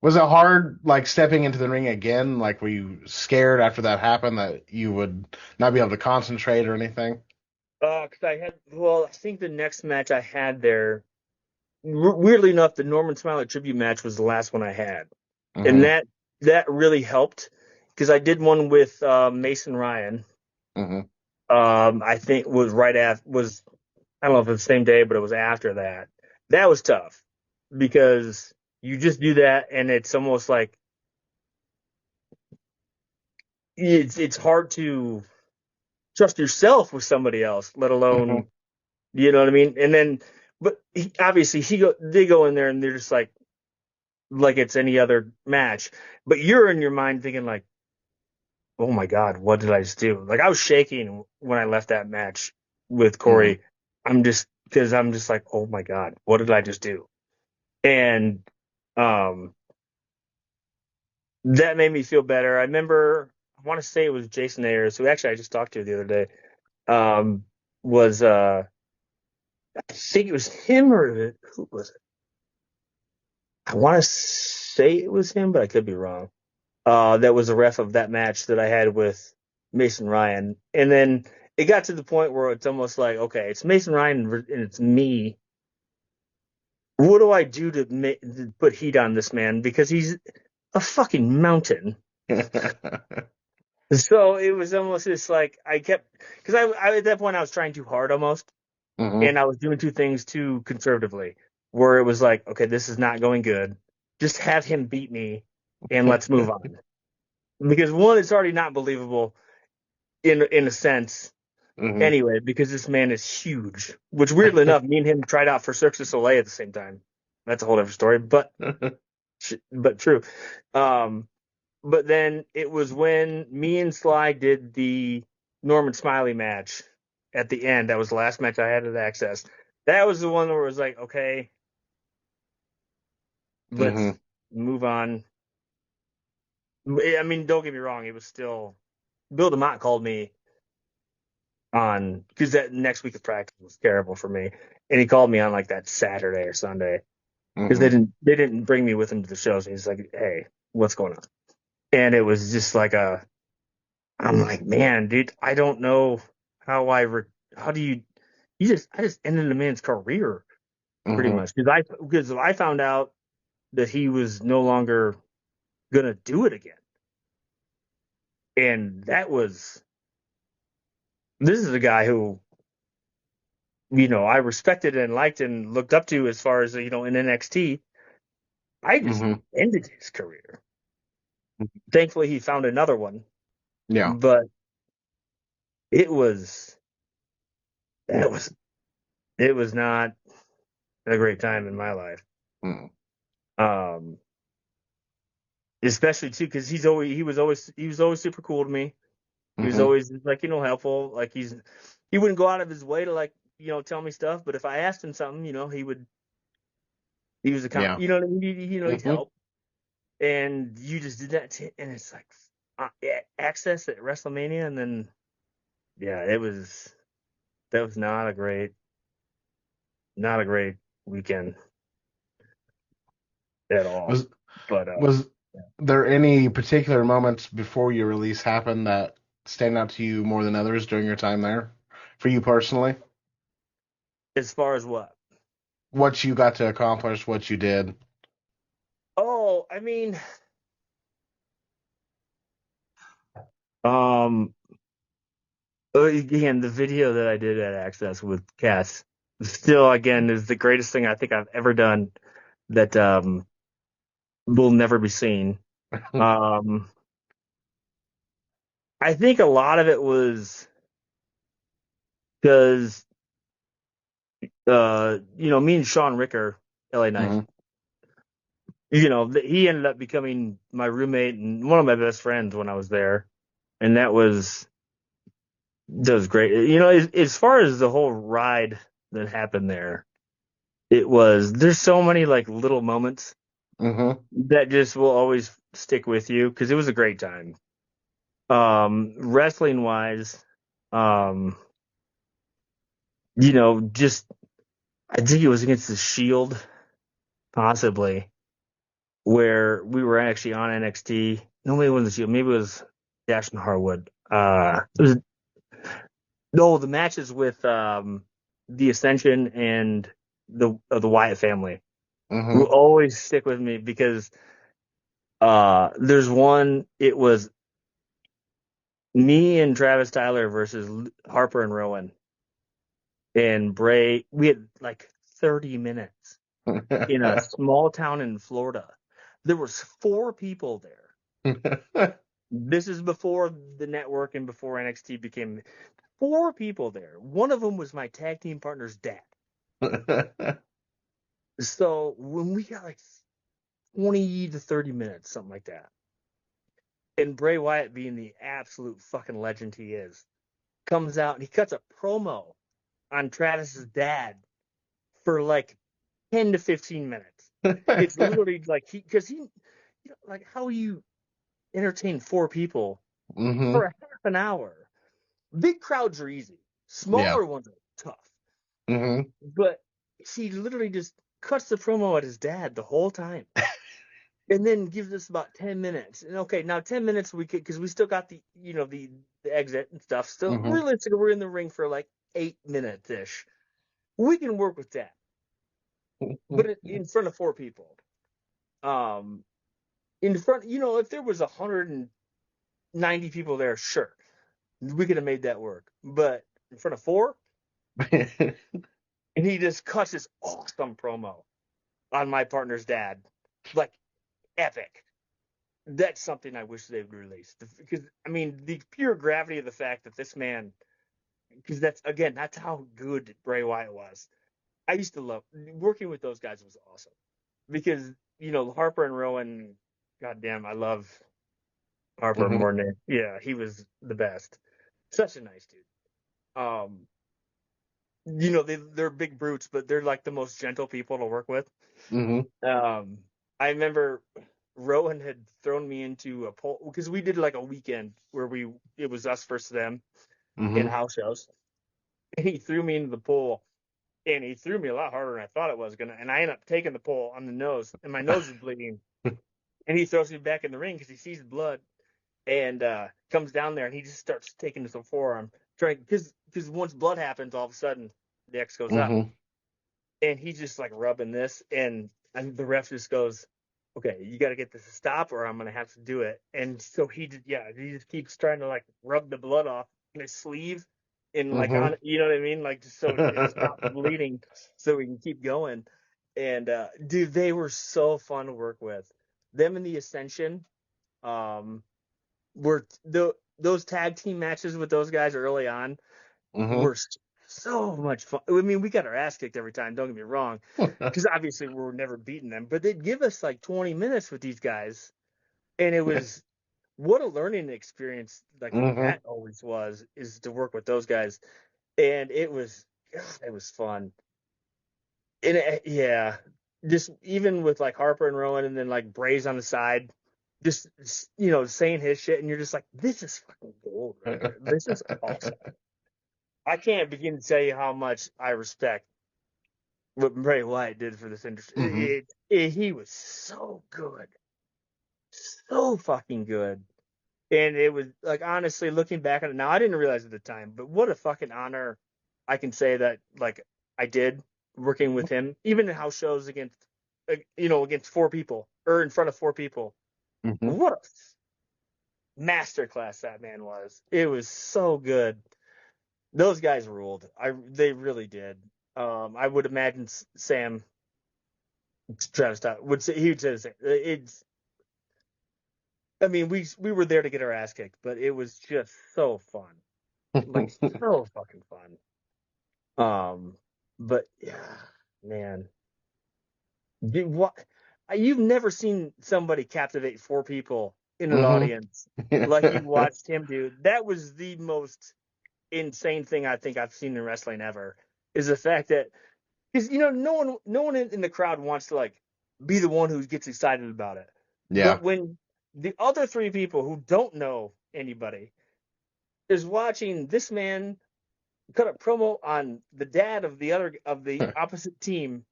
S1: Was it hard, like, stepping into the ring again? Like, were you scared after that happened that you would not be able to concentrate or anything?
S3: Because I think the next match I had there, weirdly enough, the Norman Smiley tribute match was the last one I had, and
S1: Mm-hmm.
S3: that really helped, because I did one with Mason Ryan.
S1: Mm-hmm.
S3: I think was I don't know if it was the same day, but it was after that. That was tough, because you just do that, and it's almost like it's hard to trust yourself with somebody else, let alone, you know what I mean. And then, but obviously they go in there and they're just like it's any other match, but you're in your mind thinking like, oh my God, what did I just do? Like, I was shaking when I left that match with
S1: Mm-hmm.
S3: Corey. Because I'm just like, oh my God, what did I just do? And um, that made me feel better. I remember, I want to say it was Jason Ayers, who actually I just talked to the other day. Was I think it was him, or who was it? I want to say it was him, but I could be wrong. That was a ref of that match that I had with Mason Ryan. And then it got to the point where it's almost like, okay, it's Mason Ryan and it's me. What do I do to put heat on this man? Because he's a fucking mountain. So it was almost just like I kept, because I at that point I was trying too hard almost,
S1: Mm-hmm.
S3: and I was doing two things too conservatively, where it was like, okay, this is not going good. Just have him beat me, and let's move on. Because one, it's already not believable in a sense
S1: Mm-hmm.
S3: anyway, because this man is huge. Which, weirdly enough, me and him tried out for Cirque du Soleil at the same time. That's a whole different story, but true. Um, but then it was when me and Sly did the Norman Smiley match at the end. That was the last match I had at Access. That was the one where it was like, okay, let's
S1: Mm-hmm.
S3: move on. I mean, don't get me wrong. It was still, Bill DeMott called me on, because that next week of practice was terrible for me, and he called me on like that Saturday or Sunday, because
S1: Mm-hmm.
S3: they didn't bring me with him to the shows. He's like, hey, what's going on? And it was just like I'm like, man, dude, I don't know how how do I just ended a man's career pretty
S1: Mm-hmm.
S3: much, because I found out that he was no longer gonna do it again, and this is a guy who, I respected and liked and looked up to, as far as, in NXT. I just
S1: Mm-hmm.
S3: ended his career. Thankfully, he found another one,
S1: Yeah.
S3: but it was that was it was not a great time in my life.
S1: Mm-hmm.
S3: Um, Especially too, because he was always super cool to me. He was always like, helpful. Like he wouldn't go out of his way to like, tell me stuff. But if I asked him something, he was a
S1: Yeah.
S3: you know what I mean? He'd
S1: Hmm.
S3: help. And you just did that, and it's like access at WrestleMania, and then yeah, that was not a great weekend at all.
S1: Was
S3: But
S1: was there any particular moments before your release happened that stand out to you more than others during your time there, for you personally?
S3: as far as what?
S1: What you got to accomplish, what you did.
S3: Oh, I mean, um, again, the video that I did at Access with Cass still, again, is the greatest thing I think I've ever done that will never be seen. Um, I think a lot of it was because, me and Sean Ricker, LA Knight,
S1: Hmm.
S3: he ended up becoming my roommate and one of my best friends when I was there. And that was great. As far as the whole ride that happened there, there's so many like little moments
S1: Hmm.
S3: that just will always stick with you because it was a great time. Wrestling wise, um, just I think it was against the Shield, possibly, where we were actually on NXT. No, maybe it wasn't the Shield. Maybe it was Dash and Harwood. It was no the matches with the Ascension and the Wyatt family will
S1: Hmm.
S3: always stick with me because there's one. It was me and Travis Tyler versus Harper and Rowan and Bray. We had like 30 minutes in a small town in Florida. There was 4 people there. This is before the network and before NXT became 4 people there. One of them was my tag team partner's dad. So when we got like 20 to 30 minutes, something like that, and Bray Wyatt being the absolute fucking legend he is, comes out and he cuts a promo on Travis's dad for like 10 to 15 minutes. It's literally like like how you entertain 4 people
S1: Hmm.
S3: for a half an hour. Big crowds are easy.
S1: Yeah.
S3: Smaller ones are tough.
S1: Hmm.
S3: But he literally just cuts the promo at his dad the whole time. And then gives us about 10 minutes. And okay, now 10 minutes we could, because we still got the exit and stuff. Still,
S1: Hmm.
S3: realistically, we're in the ring for like 8 minutes ish. We can work with that. But in front of 4 people. Um, in front, if there was 190 people there, sure, we could have made that work. But in front of 4, and he just cuts this awesome promo on my partner's dad, like epic. That's something I wish they would release because I mean the pure gravity of the fact that this man, because that's how good Bray Wyatt was. I used to love working with those guys was awesome because Harper and Rowan, goddamn, I love Harper
S1: Hmm.
S3: more than yeah, he was the best. Such a nice dude. They're big brutes, but they're like the most gentle people to work with.
S1: Hmm.
S3: Um, I remember Rowan had thrown me into a poll because we did like a weekend where it was us versus them in
S1: Hmm.
S3: house shows, and he threw me into the pool, and he threw me a lot harder than I thought it was gonna, and I ended up taking the pole on the nose, and my nose is bleeding, and he throws me back in the ring because he sees blood, and comes down there, and he just starts taking this forearm, trying because once blood happens, all of a sudden the X goes up,
S1: Hmm.
S3: and he's just like rubbing this, and the ref just goes, "Okay, you got to get this to stop, or I'm gonna have to do it." And so he just keeps trying to like rub the blood off his sleeve, and like
S1: Hmm.
S3: on, you know what I mean, like just so it stops bleeding, so we can keep going. And dude, they were so fun to work with. Them and the Ascension, um, were those tag team matches with those guys early on
S1: Hmm.
S3: were so much fun. I mean, we got our ass kicked every time. Don't get me wrong, because obviously we were never beating them. But they'd give us like 20 minutes with these guys, and it was what a learning experience like
S1: Mm-hmm.
S3: that always was, is to work with those guys. And it was fun. And yeah, just even with like Harper and Rowan, and then like Bray's on the side, just saying his shit, and you're just like, this is fucking gold right here. This is awesome. I can't begin to tell you how much I respect what Bray Wyatt did for this
S1: Mm-hmm.
S3: industry. He was so good, so fucking good. And it was like, honestly, looking back on it now, I didn't realize at the time, but what a fucking honor I can say that like I did working with him, even in house shows against against four people or in front of four people.
S1: Mm-hmm.
S3: What a masterclass that man was. It was so good. Those guys ruled. They really did. I would imagine Sam Travis would say, he would say the same. It's I mean, we were there to get our ass kicked, but it was just so fun. Like so fucking fun. But yeah, man, what? You've never seen somebody captivate four people in an
S1: Mm-hmm.
S3: audience like you watched him do. That was the most insane thing I think I've seen in wrestling ever. Is the fact that, because no one in the crowd wants to like be the one who gets excited about it.
S1: Yeah.
S3: But when the other three people who don't know anybody is watching this man cut a promo on the dad of the opposite team,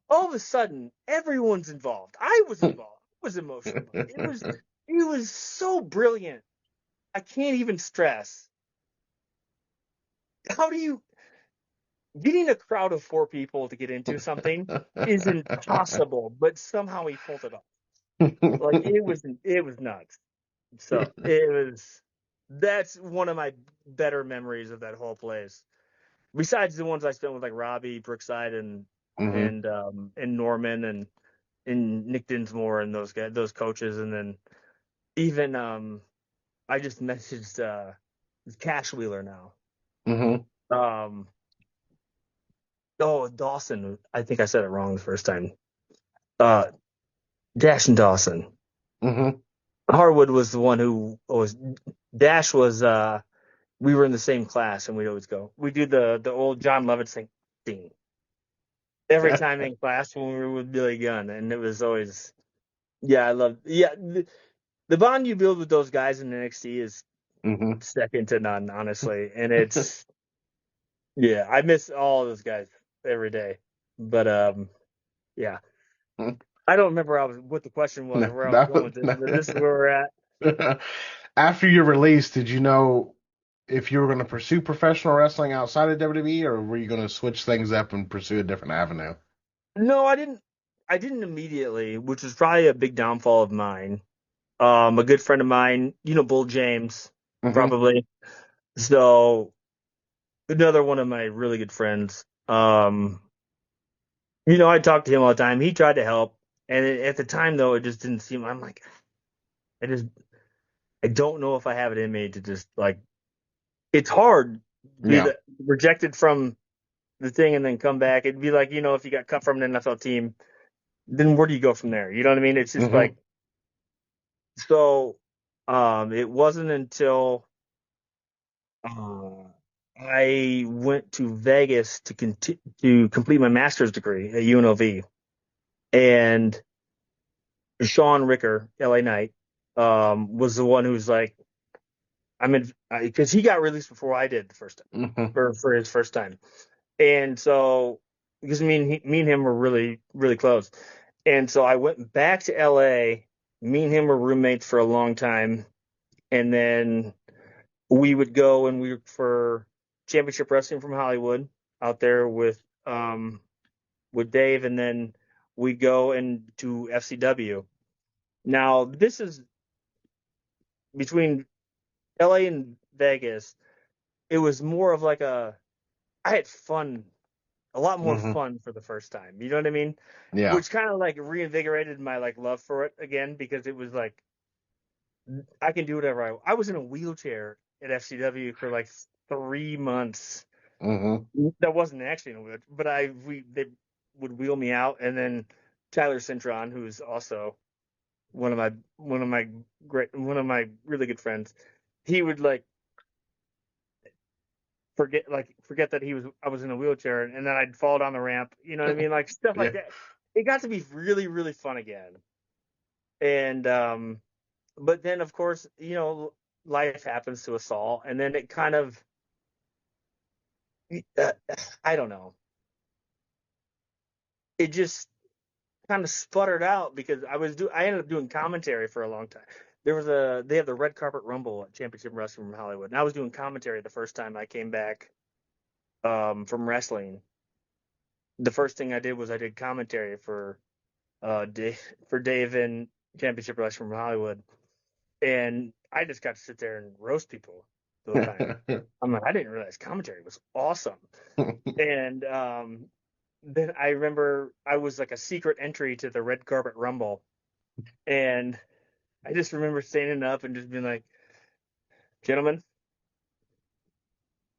S3: all of a sudden everyone's involved. I was involved. I was emotional. It was so brilliant. I can't even stress. How do you getting a crowd of four people to get into something is impossible, but somehow he pulled it off. Like it was nuts. So that's one of my better memories of that whole place. Besides the ones I spent with like Robbie Brookside and
S1: Mm-hmm.
S3: and Norman and Nick Dinsmore and those guys, those coaches, and then even I just messaged Cash Wheeler now.
S1: Mm-hmm.
S3: Um, oh, Dawson. I think I said it wrong the first time. Uh, Dash and Dawson.
S1: Mm-hmm.
S3: Harwood was the one who was Dash was we were in the same class and we'd always go. We do the old John Lovitz thing every time in class when we were with Billy Gunn, and it was always I love the bond you build with those guys in NXT is
S1: Mm-hmm.
S3: second to none, honestly. And it's I miss all those guys every day. But yeah, I don't remember what the question was
S1: No,
S3: or where I was
S1: that
S3: going
S1: was,
S3: with this, but this is where we're at.
S1: after your release, did you know if you were going to pursue professional wrestling outside of WWE, or were you going to switch things up and pursue a different avenue?
S3: No, I didn't. I didn't immediately, which was probably a big downfall of mine. A good friend of mine, Bull James,
S1: Mm-hmm.
S3: probably. So another one of my really good friends. I talked to him all the time. He tried to help, and at the time though, it just didn't seem. I'm like, I just, I don't know if I have it in me to just like. It's hard to be
S1: Yeah.
S3: rejected from the thing and then come back. It'd be like, if you got cut from an NFL team, then where do you go from there? You know what I mean? It's just
S1: Mm-hmm.
S3: like so. It wasn't until uh, I went to Vegas to complete my master's degree at UNLV, and Sean Ricker, LA Knight, was the one who's like, I'm in, because he got released before I did the first time,
S1: Mm-hmm.
S3: for his first time. And so, because me and him were really, really close. And so I went back to LA. Me and him were roommates for a long time. And then we would go and we were for Championship Wrestling from Hollywood out there with Dave. And then we go and to FCW. Now, this is between LA and Vegas. It was more of like I had fun, a lot more
S1: Mm-hmm.
S3: fun for the first time. You know what I mean?
S1: Yeah.
S3: Which kind of like reinvigorated my like love for it again, because it was like I can do whatever I was in a wheelchair at FCW for like 3 months.
S1: Mm-hmm.
S3: That wasn't actually in a wheelchair, but they would wheel me out, and then Tyler Cintron, who's also one of my really good friends, he would like forget that I was in a wheelchair, and then I'd fall down the ramp. You know what I mean? Like stuff like
S1: Yeah.
S3: that. It got to be really, really fun again. And but then of course, life happens to us all, and then it kind of uh, I don't know. It just kind of sputtered out because I ended up doing commentary for a long time. They have the Red Carpet Rumble at Championship Wrestling from Hollywood, and I was doing commentary the first time I came back from wrestling. The first thing I did was I did commentary for Dave in Championship Wrestling from Hollywood, and I just got to sit there and roast people the whole time. I'm like, I didn't realize commentary was awesome. And then I remember I was like a secret entry to the Red Carpet Rumble, and I just remember standing up and just being like, "Gentlemen,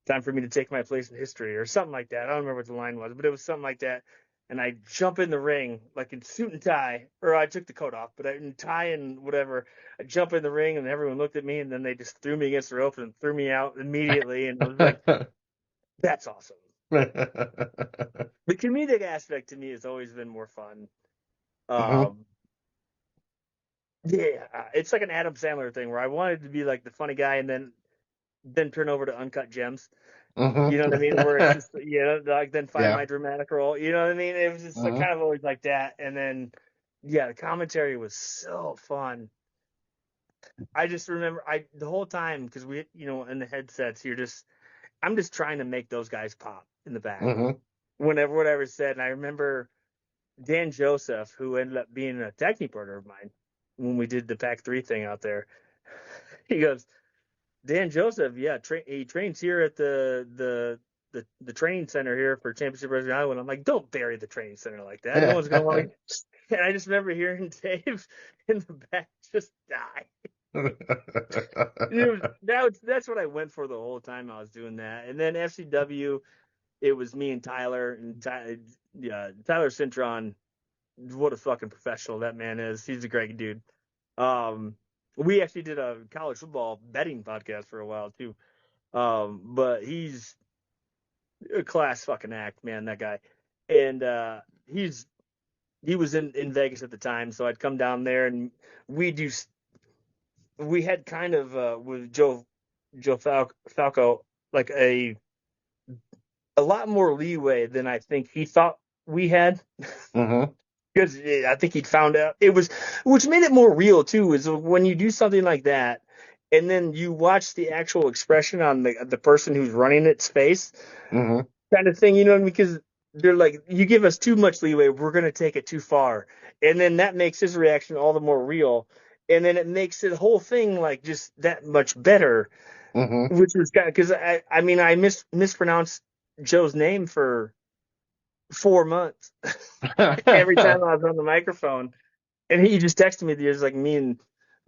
S3: time for me to take my place in history," or something like that. I don't remember what the line was, but it was something like that. And I jump in the ring like in suit and tie, or I took the coat off, but in tie and whatever. I jump in the ring, and everyone looked at me, and then they just threw me against the rope and threw me out immediately. And I was like, "That's awesome." The comedic aspect to me has always been more fun.
S1: Mhm.
S3: Yeah, it's like an Adam Sandler thing where I wanted to be like the funny guy, and then turn over to Uncut Gems. You know what I mean? Where it's
S1: Mhm.
S3: just, like then find
S1: Yeah.
S3: my dramatic role. You know what I mean? It was just like
S1: Mhm.
S3: kind of always like that. And then, yeah, the commentary was so fun. I just remember the whole time because in the headsets, I'm just trying to make those guys pop in the back
S1: Mhm.
S3: whenever whatever's said. And I remember Dan Joseph, who ended up being a tag team partner of mine when we did the Pack 3 thing out there. He goes, Dan Joseph, yeah, he trains here at the training center here for Championship Wrestling Island. I'm like, don't bury the training center like that. No one's gonna want to. And I just remember hearing Dave in the back just die. That's what I went for the whole time I was doing that. And then FCW, it was me and Tyler and Tyler Cintron. What a fucking professional that man is. He's a great dude. Um, we actually did a college football betting podcast for a while too. But he's a class fucking act, man, that guy. And he was in Vegas at the time, so I'd come down there and we do we had kind of with Joe Falco like a lot more leeway than I think he thought we had.
S1: Mhm.
S3: Because I think he'd found out it was, which made it more real too, is when you do something like that, and then you watch the actual expression on the person who's running its face,
S1: Mhm.
S3: kind of thing, because they're like, you give us too much leeway, we're gonna take it too far, and then that makes his reaction all the more real, and then it makes the whole thing like just that much better,
S1: Mhm.
S3: which was kind of because I mean I mispronounced Joe's name for 4 months every time I was on the microphone. And he just texted me the others like me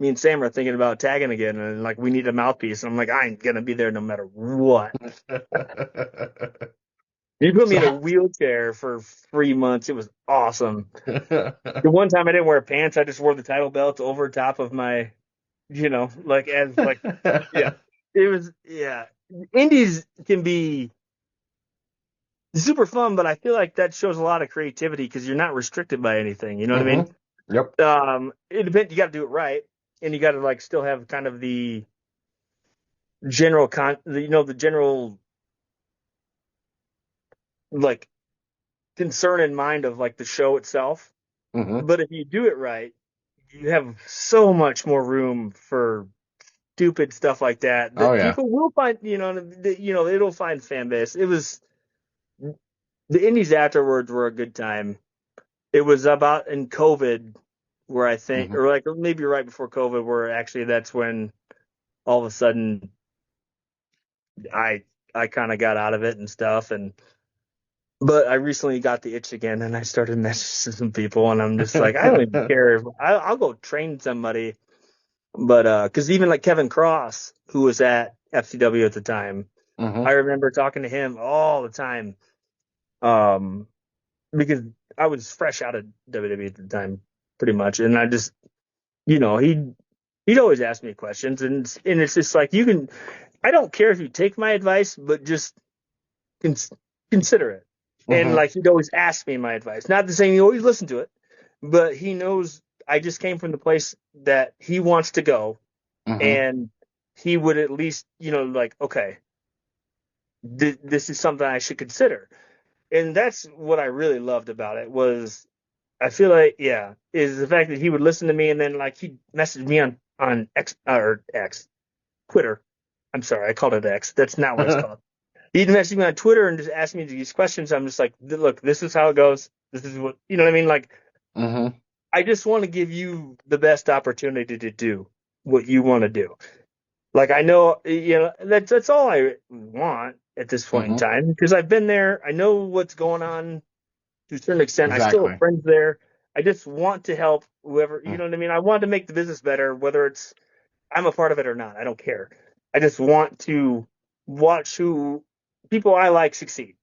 S3: and Sam are thinking about tagging again, and like we need a mouthpiece. And I'm like, I ain't gonna be there no matter what. He put me
S1: So,
S3: in a wheelchair for 3 months. It was awesome. The one time I didn't wear pants, I just wore the title belt over top of my, like as like, yeah. It was, yeah. Indies can be super fun, but I feel like that shows a lot of creativity because you're not restricted by anything. You know what I mean?
S1: Mhm. Yep.
S3: It depends. You got to do it right, and you got to like still have kind of the general the general like concern in mind of like the show itself.
S1: Mhm.
S3: But if you do it right, you have so much more room for stupid stuff like that
S1: Oh
S3: that
S1: yeah.
S3: people will find. It'll find fan base. It was the indies afterwards were a good time. It was about in COVID where I think,
S1: Mhm.
S3: or like maybe right before COVID, where actually that's when all of a sudden I I kind of got out of it and stuff, but I recently got the itch again, and I started messaging some people, and I'm just like, I don't even care. I'll go train somebody, but because even like Kevin Cross, who was at FCW at the time, I
S1: Mhm.
S3: remember talking to him all the time, um, because I was fresh out of WWE at the time, pretty much, and I just he'd always ask me questions, and it's just like I don't care if you take my advice, but just consider it. And
S1: Mm-hmm.
S3: like he'd always ask me my advice. Not the saying he always listened to it, but he knows I just came from the place that he wants to go,
S1: Mm-hmm.
S3: and he would at least, like, okay, this is something I should consider. And that's what I really loved about it was I feel like, yeah, is the fact that he would listen to me and then like he'd message me on X, Twitter. I'm sorry, I called it X. That's not what it's called. He'd message me on Twitter and just ask me these questions. I'm just like, look, this is how it goes. This is what, you know what I mean? Like,
S1: Mm-hmm.
S3: I just want to give you the best opportunity to do what you want to do. Like, I know, that's all I want at this point in
S1: Mm-hmm.
S3: time because I've been there. I know what's going on to a certain extent. I still have
S1: Exactly.
S3: friends there. I just want to help whoever, you know what I mean? I want to make the business better, whether it's I'm a part of it or not. I don't care. I just want to watch who people I like succeed.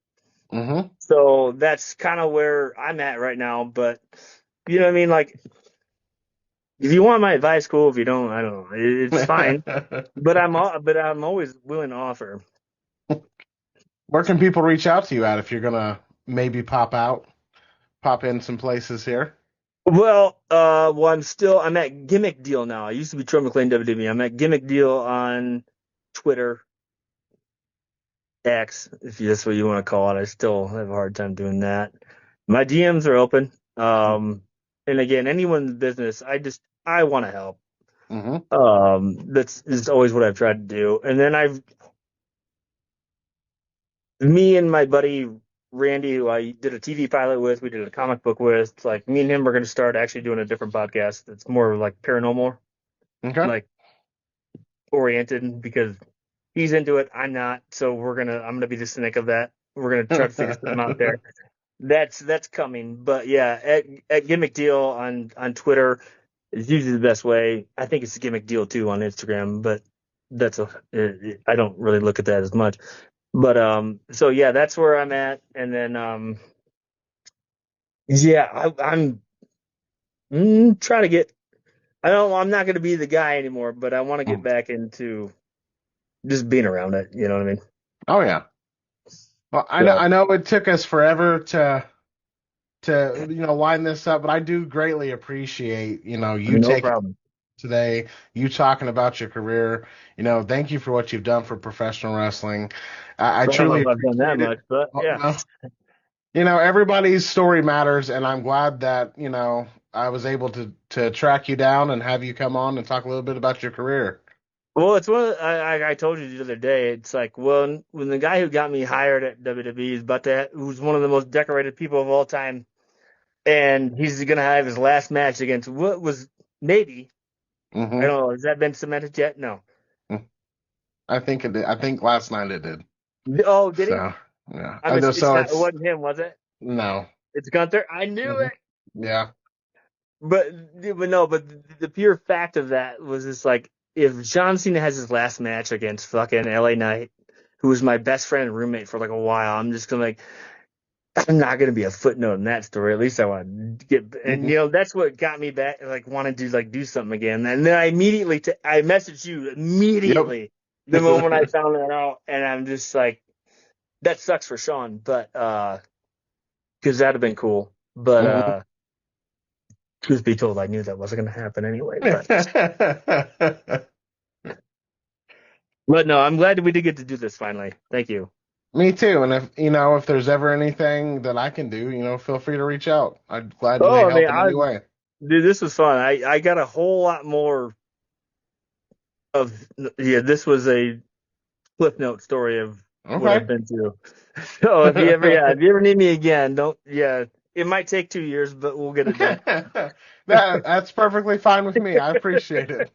S1: Mm-hmm.
S3: So that's kind of where I'm at right now. But you know what I mean? Like, if you want my advice, cool. If you don't, I don't know. It's fine. But I'm always willing to offer.
S1: Where can people reach out to you at if you're gonna maybe pop in some places here?
S3: I'm at Gimmick Deal now. I used to be Troy McLean WWE. I'm at Gimmick Deal on Twitter, X, if that's what you want to call it. I still have a hard time doing that. My DMs are open. And again, anyone in the business, I want to help.
S1: Mm-hmm.
S3: That's is always what I've tried to do. And then me and my buddy Randy, who I did a TV pilot with, we did a comic book with. It's like me and him are going to start actually doing a different podcast that's more like paranormal,
S1: Okay.
S3: like oriented because he's into it. I'm not. So I'm gonna be the cynic of that. We're gonna try to figure something out there. That's coming. But yeah, at Gimmick Deal on Twitter is usually the best way. I think it's Gimmick Deal too on Instagram, but I don't really look at that as much. But so yeah, that's where I'm at. And then yeah, I'm trying to get. I'm not going to be the guy anymore, but I want to get back into just being around it. You know what I mean?
S1: Oh yeah. Well,
S3: So
S1: I know it took us forever to line this up, but I do greatly appreciate you
S3: no
S1: taking
S3: problem.
S1: today, you talking about your career. Thank you for what you've done for professional wrestling. I
S3: I don't know
S1: truly
S3: if I've done that
S1: appreciate it.
S3: much, but yeah.
S1: Well, everybody's story matters, and I'm glad that I was able to track you down and have you come on and talk a little bit about your career.
S3: Well, it's I told you the other day. It's like when the guy who got me hired at WWE is who's one of the most decorated people of all time, and he's gonna have his last match against what was maybe I
S1: Hmm.
S3: don't know. Has that been cemented yet? No.
S1: I think it did. I think last night it did.
S3: Oh, did he?
S1: So yeah,
S3: I
S1: I
S3: mean,
S1: know.
S3: it's
S1: So
S3: not. It
S1: it's
S3: wasn't him, was it?
S1: no.
S3: It's Gunther. I knew
S1: Hmm.
S3: it.
S1: Yeah.
S3: But no. But the pure fact of that was just like if John Cena has his last match against fucking LA Knight, who was my best friend and roommate for like a while, I'm just gonna like I'm not gonna be a footnote in that story. At least I want to get and
S1: Hmm.
S3: that's what got me back like wanting to like do something again. And then I messaged you
S1: Yep.
S3: immediately the moment I found that out, and I'm just like that sucks for Sean, but because that'd have been cool. But
S1: Hmm.
S3: truth be told, I knew that wasn't going to happen anyway. But no, I'm glad that we did get to do this finally. Thank you.
S1: Me too. And if there's ever anything that I can do, feel free to reach out. I'd gladly
S3: Oh, I mean,
S1: help in any way.
S3: dude, this was fun. I got a whole lot more of yeah. This was a Cliff Note story of what
S1: Okay.
S3: I've been through. So if you ever need me again, don't It might take 2 years, but we'll get it done.
S1: That's perfectly fine with me. I appreciate it.